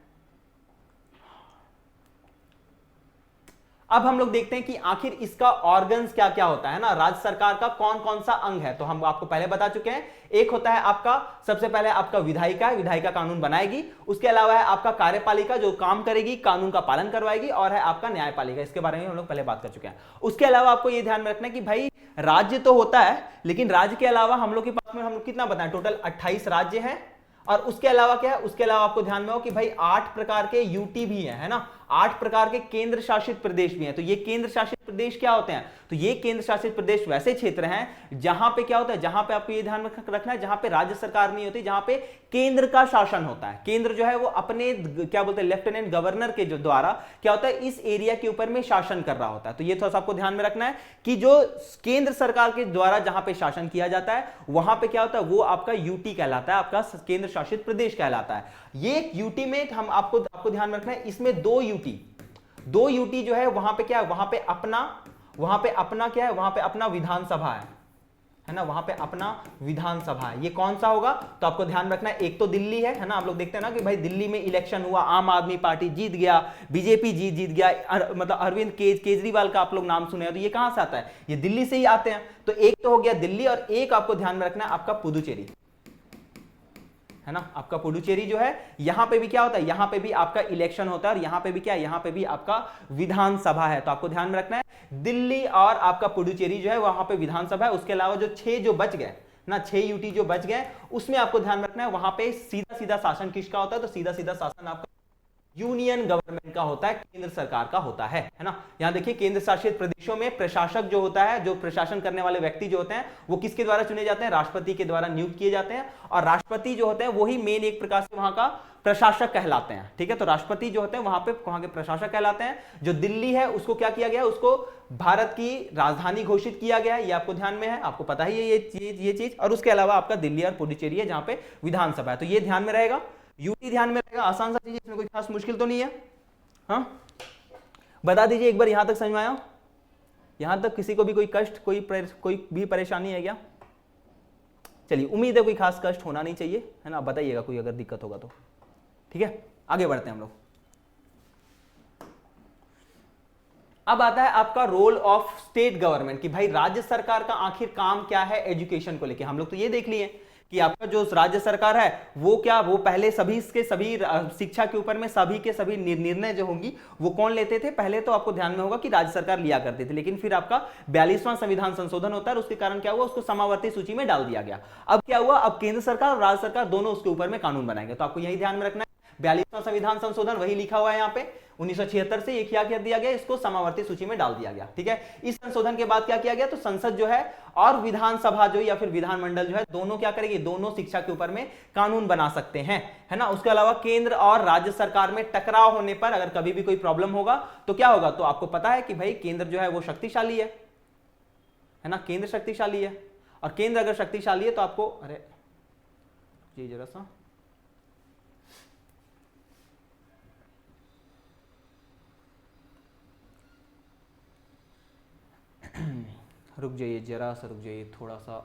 अब हम लोग देखते हैं कि आखिर इसका ऑर्गन्स क्या क्या होता है ना, राज्य सरकार का कौन कौन सा अंग है। तो हम आपको पहले बता चुके हैं, एक होता है आपका, सबसे पहले आपका विधायिका है, विधायिका कानून बनाएगी। उसके अलावा है आपका कार्यपालिका जो काम करेगी, कानून का पालन करवाएगी। और है आपका न्यायपालिका, इसके बारे में हम लोग पहले बात कर चुके हैं। उसके अलावा आपको यह ध्यान में रखना है कि भाई राज्य तो होता है, लेकिन राज्य के अलावा हम लोग के पास में हम लोग कितना बताएं, टोटल 28 राज्य हैं। और उसके अलावा क्या है, उसके अलावा आपको ध्यान में हो कि भाई 8 प्रकार के यूटी भी है ना, 8 प्रकार के केंद्र शासित प्रदेश भी हैं। तो ये केंद्र शासित प्रदेश क्या होते हैं? तो ये केंद्र शासित प्रदेश वैसे क्षेत्र हैं जहां पे क्या होता है, जहां पे आपको ये ध्यान रखना है, जहां पे राज्य सरकार नहीं होती, जहां पे केंद्र का शासन होता है। केंद्र जो है वो अपने क्या बोलते हैं लेफ्टिनेंट गवर्नर के जो द्वारा क्या होता है इस एरिया के ऊपर में शासन कर रहा होता है। तो ये थोड़ा सा आपको ध्यान में रखना है कि जो केंद्र सरकार के द्वारा जहां पे शासन किया जाता है वहां पे क्या होता है वो आपका यूटी कहलाता है, आपका केंद्र शासित प्रदेश कहलाता है। ये यूटी में हम आपको ध्यान में रखना है, इसमें दो यूटी जो है वहां पे क्या है, वहां पे अपना क्या है, वहां पे अपना विधानसभा है ना, वहां पे अपना विधानसभा है। ये कौन सा होगा तो आपको ध्यान रखना है, एक तो दिल्ली है ना, आप लोग देखते हैं ना कि भाई दिल्ली में इलेक्शन हुआ, आम आदमी पार्टी जीत गया, बीजेपी जीत गया, मतलब अरविंद केजरीवाल का आप लोग नाम सुने हैं, तो ये कहां से आता है, ये दिल्ली से ही आते हैं। तो एक तो हो गया दिल्ली और एक आपको ध्यान में रखना है आपका पुदुचेरी है ना, आपका पुडुचेरी जो है यहां पे भी क्या होता है, यहां पे भी आपका इलेक्शन होता है और यहां पे भी क्या है, यहां पे भी आपका विधानसभा है। तो आपको ध्यान में रखना है दिल्ली और आपका पुडुचेरी जो है वहां पे विधानसभा है। उसके अलावा जो 6 जो बच गए ना, 6 यूटी जो बच गए उसमें आपको ध्यान में रखना है वहां पे सीधा शासन किसका होता है, तो सीधा शासन आपका यूनियन गवर्नमेंट का होता है, केंद्र सरकार का होता है ना। यहां देखिए केंद्र शासित प्रदेशों में प्रशासक जो होता है, जो प्रशासन करने वाले व्यक्ति जो होते हैं वो किसके द्वारा चुने जाते हैं, राष्ट्रपति के द्वारा नियुक्त किए जाते हैं। और राष्ट्रपति जो होते हैं वही मेन एक प्रकार से वहां का प्रशासक कहलाते हैं। ठीक है, तो राष्ट्रपति जो होते हैं वहां पे वहां के प्रशासक कहलाते हैं। जो दिल्ली है उसको क्या किया गया, उसको भारत की राजधानी घोषित किया गया है, ये आपको ध्यान में है, आपको पता ही है ये चीज। और उसके अलावा आपका दिल्ली और पुडुचेरी है जहां पे विधानसभा है, तो ये ध्यान में रहेगा, यूटी ध्यान में रहेगा। आसान सा चीज, इसमें कोई खास मुश्किल तो नहीं है। हाँ बता दीजिए एक बार, यहां तक समझ में आया, यहां तक किसी को भी कोई कष्ट, कोई भी परेशानी है क्या? चलिए उम्मीद है कोई खास कष्ट होना नहीं चाहिए, है ना, बताइएगा कोई अगर दिक्कत होगा तो। ठीक है, आगे बढ़ते हैं हम लोग। अब आता है आपका रोल ऑफ स्टेट गवर्नमेंट, कि भाई राज्य सरकार का आखिर काम क्या है एजुकेशन को लेके। हम लोग तो ये देख लिए कि आपका जो राज्य सरकार है वो क्या, वो पहले सभी के सभी शिक्षा के ऊपर में सभी के सभी निर्णय जो होंगी वो कौन लेते थे। पहले तो आपको ध्यान में होगा कि राज्य सरकार लिया करती थी, लेकिन फिर आपका 42वां संविधान संशोधन होता है, उसके कारण क्या हुआ, उसको समावर्ती सूची में डाल दिया गया। अब क्या हुआ, अब केंद्र सरकार और राज्य सरकार दोनों उसके ऊपर में कानून बनाएंगे। तो आपको यही ध्यान में रखना है, 42वां संविधान संशोधन वही लिखा हुआ है यहाँ पे, 1976 से ये क्या कर दिया गया, इसको समावर्ती सूची में डाल दिया गया। ठीक है, इस संशोधन के बाद क्या किया गया, तो संसद जो है और विधानसभा जो या फिर विधानमंडल जो है दोनों क्या करेगी, दोनों शिक्षा के ऊपर में कानून बना सकते हैं, है ना। उसके अलावा केंद्र और राज्य सरकार में टकराव होने पर अगर कभी भी कोई प्रॉब्लम होगा तो क्या होगा, तो आपको पता है कि भाई केंद्र जो है वो शक्तिशाली है ना, केंद्र शक्तिशाली है। और केंद्र अगर शक्तिशाली है तो आपको, अरे जी जरा सा रुक जाइए, जरा सा रुक जाइए, थोड़ा सा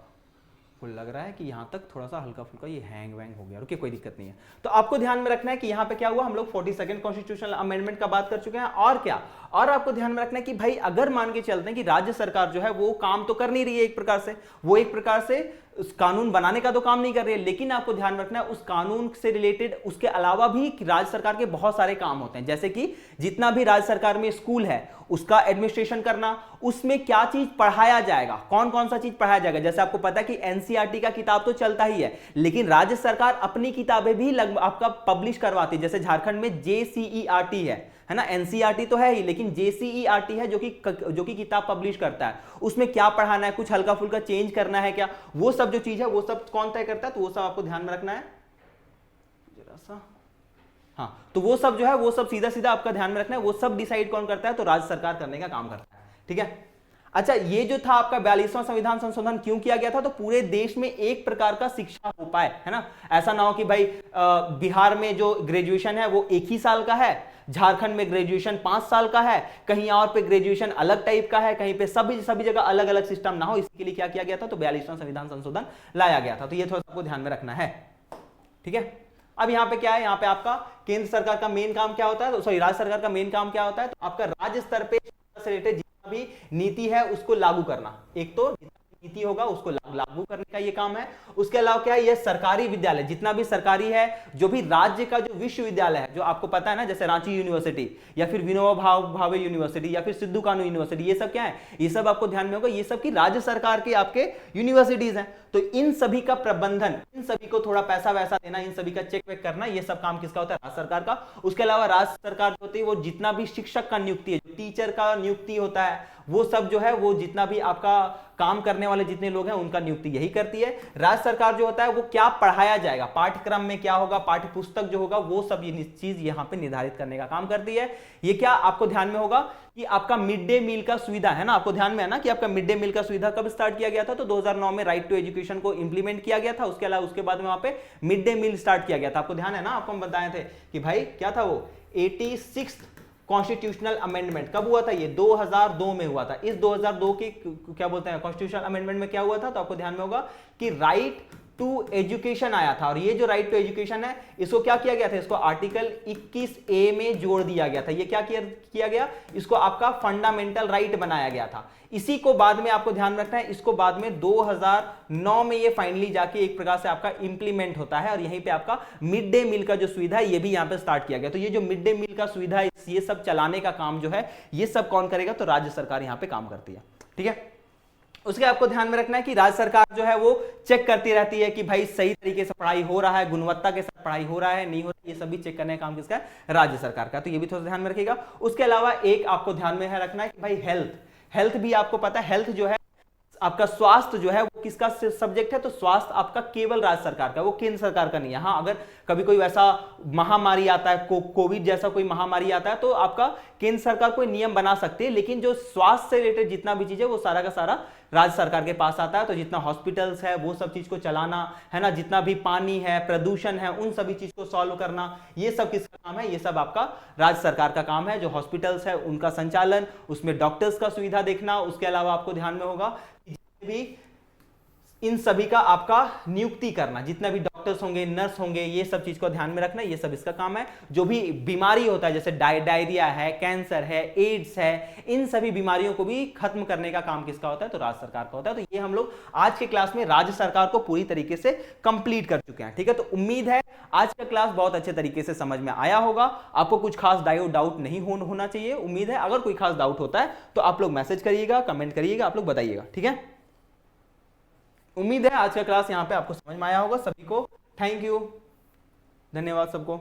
फुल लग रहा है कि यहाँ तक थोड़ा सा हल्का फुल्का ये हैंग वैंग हो गया। रुकिए, कोई दिक्कत नहीं है। तो आपको ध्यान में रखना है कि यहाँ पे क्या हुआ, हम लोग 42nd कॉन्स्टिट्यूशनल अमेंडमेंट का बात कर चुके हैं। और क्या, और आपको ध्यान में रखना है कि भाई अगर मान के चलते हैं कि राज्य सरकार जो है वो काम तो कर नहीं रही है, एक प्रकार से वो एक प्रकार से उस कानून बनाने का तो काम नहीं कर रही है, लेकिन आपको ध्यान रखना है उस कानून से रिलेटेड उसके अलावा भी राज्य सरकार के बहुत सारे काम होते हैं। जैसे कि जितना भी राज्य सरकार में स्कूल है उसका एडमिनिस्ट्रेशन करना, उसमें क्या चीज पढ़ाया जाएगा, कौन कौन सा चीज पढ़ाया जाएगा। जैसे आपको पता है कि एनसीईआरटी का किताब तो चलता ही है, लेकिन राज्य सरकार अपनी किताबें भी आपका पब्लिश करवाती है। जैसे झारखंड में जेसीईआरटी है ना, एनसीईआरटी तो है ही, लेकिन जेसीईआरटी है जो कि किताब पब्लिश करता है। उसमें क्या पढ़ाना है, कुछ हल्का फुल्का चेंज करना है क्या, वो सब जो चीज है वो सब कौन तय करता है, तो वो सब आपको ध्यान में रखना है जरा सा। हाँ, तो वो सब जो है वो सब सीधा आपका ध्यान में रखना है, वो सब डिसाइड कौन करता है, तो राज्य सरकार करने का काम करता है। ठीक है, अच्छा ये जो था आपका 42वां संविधान संशोधन क्यों किया गया था, तो पूरे देश में एक प्रकार का शिक्षा हो पाए, है ना। ऐसा ना हो कि भाई बिहार में जो ग्रेजुएशन है वो 1 ही साल का है, झारखंड में ग्रेजुएशन 5 साल का है, कहीं और पे ग्रेजुएशन अलग टाइप का है, कहीं पे सभी जगह अलग अलग सिस्टम ना हो, इसके लिए क्या किया गया था, तो 42वां संविधान संशोधन लाया गया था। तो ये थोड़ा सा आपको ध्यान में रखना है। ठीक है, अब यहाँ पे क्या है, यहाँ पे आपका केंद्र सरकार का मेन काम क्या होता है, तो सॉरी राज्य सरकार का मेन काम क्या होता है, तो आपका राज्य स्तर पे से रिलेटेड जितना भी नीति है उसको लागू करना। एक तो नीति होगा उसको लागू लागू करने का ये काम है। उसके अलावा क्या है, ये सरकारी विद्यालय जितना भी सरकारी है, जो भी राज्य का जो विश्वविद्यालय है, जो आपको पता है ना, जैसे रांची यूनिवर्सिटी या फिर विनोबा भावे यूनिवर्सिटी या फिर सिद्धू कानू यूनिवर्सिटी, ये सब क्या है, ये सब आपको ध्यान में होगा, ये सब की राज्य सरकार के आपके यूनिवर्सिटीज हैं। तो इन सभी का प्रबंधन, इन सभी को थोड़ा पैसा वैसा देना, इन सभी का चेक वेक करना, ये सब काम किसका होता है, राज्य सरकार का। उसके अलावा राज्य सरकार होती है वो जितना भी शिक्षक का नियुक्ति है, टीचर का नियुक्ति होता है, वो सब जो है वो जितना भी आपका काम करने वाले जितने लोग हैं उनका नियुक्ति यही करती है। राज्य सरकार जो होता है वो क्या पढ़ाया जाएगा, पाठ्यक्रम में क्या होगा, पाठ्य पुस्तक जो होगा, वो सब ये चीज यहां पे निर्धारित करने का काम करती है। ये क्या आपको ध्यान में होगा कि आपका मिड डे मील का सुविधा है ना, आपको ध्यान में है ना कि आपका मिड डे मील का सुविधा कब स्टार्ट किया गया था, तो 2009 में राइट टू एजुकेशन को इंप्लीमेंट किया गया था। उसके अलावा उसके बाद में वहां पे मिड डे मील स्टार्ट किया गया था, आपको ध्यान है ना, आपको हम बताए थे कि भाई क्या था वो 86 कॉन्स्टिट्यूशनल अमेंडमेंट कब हुआ था, ये 2002 में हुआ था। इस 2002 की क्या बोलते हैं कॉन्स्टिट्यूशनल अमेंडमेंट में क्या हुआ था, तो आपको ध्यान में होगा कि राइट टू एजुकेशन आया था, और ये जो राइट टू एजुकेशन है इसको क्या किया गया था, इसको आर्टिकल 21A में जोड़ दिया गया था। ये क्या किया गया, इसको आपका फंडामेंटल राइट बनाया गया था। इसी को बाद में आपको ध्यान रखना है, इसको बाद में 2009 में ये फाइनली जाके एक प्रकार से आपका इंप्लीमेंट होता है, और यहीं पे आपका मिड डे मील का जो सुविधा है ये भी यहां पे स्टार्ट किया गया। तो ये जो मिड डे मील का सुविधा है, ये सब चलाने का काम जो है ये सब कौन करेगा, तो राज्य सरकार यहां पे काम करती है। ठीक है, उसके आपको ध्यान में रखना है कि राज्य सरकार जो है वो चेक करती रहती है कि भाई सही तरीके से पढ़ाई हो रहा है, गुणवत्ता के साथ पढ़ाई हो रहा है, नहीं हो रहा है, ये सभी चेक करने का काम किसका है, राज्य सरकार का। तो ये भी थोड़ा ध्यान में रखिएगा। उसके अलावा एक आपको ध्यान में है रखना है कि भाई हेल्थ भी आपको पता है, हेल्थ जो है आपका स्वास्थ्य जो है वो किसका सब्जेक्ट है, तो स्वास्थ्य आपका केवल राज्य सरकार का, वो केंद्र सरकार का नहीं है। हाँ, अगर कभी कोई वैसा महामारी आता है, कोविड जैसा कोई महामारी आता है, तो आपका केंद्र सरकार कोई नियम बना सकती है, लेकिन जो स्वास्थ्य से रिलेटेड जितना भी चीज है वो सारा का सारा राज्य सरकार के पास आता है। तो जितना हॉस्पिटल्स है वो सब चीज को चलाना है ना, जितना भी पानी है, प्रदूषण है, उन सभी चीज को सॉल्व करना, ये सब किसका काम है, ये सब आपका राज्य सरकार का काम है। जो हॉस्पिटल्स है उनका संचालन, उसमें डॉक्टर्स का सुविधा देखना, उसके अलावा आपको ध्यान में होगा भी इन सभी का आपका नियुक्ति करना, जितना भी डॉक्टर्स होंगे, नर्स होंगे, ये सब चीज को ध्यान में रखना, ये सब इसका काम है। जो भी बीमारी होता है जैसे डायरिया है, कैंसर है, एड्स है, इन सभी बीमारियों को भी खत्म करने का काम किसका होता है, तो राज्य सरकार का होता है। तो ये हम लोग आज के क्लास में राज्य सरकार को पूरी तरीके से कंप्लीट कर चुके हैं। ठीक है, तो उम्मीद है आज का क्लास बहुत अच्छे तरीके से समझ में आया होगा, आपको कुछ खास डाउट नहीं होना चाहिए। उम्मीद है अगर कोई खास डाउट होता है तो आप लोग मैसेज करिएगा, कमेंट करिएगा, आप लोग बताइएगा। ठीक है, उम्मीद है आज का क्लास यहाँ पे आपको समझ में आया होगा। सभी को थैंक यू, धन्यवाद सबको।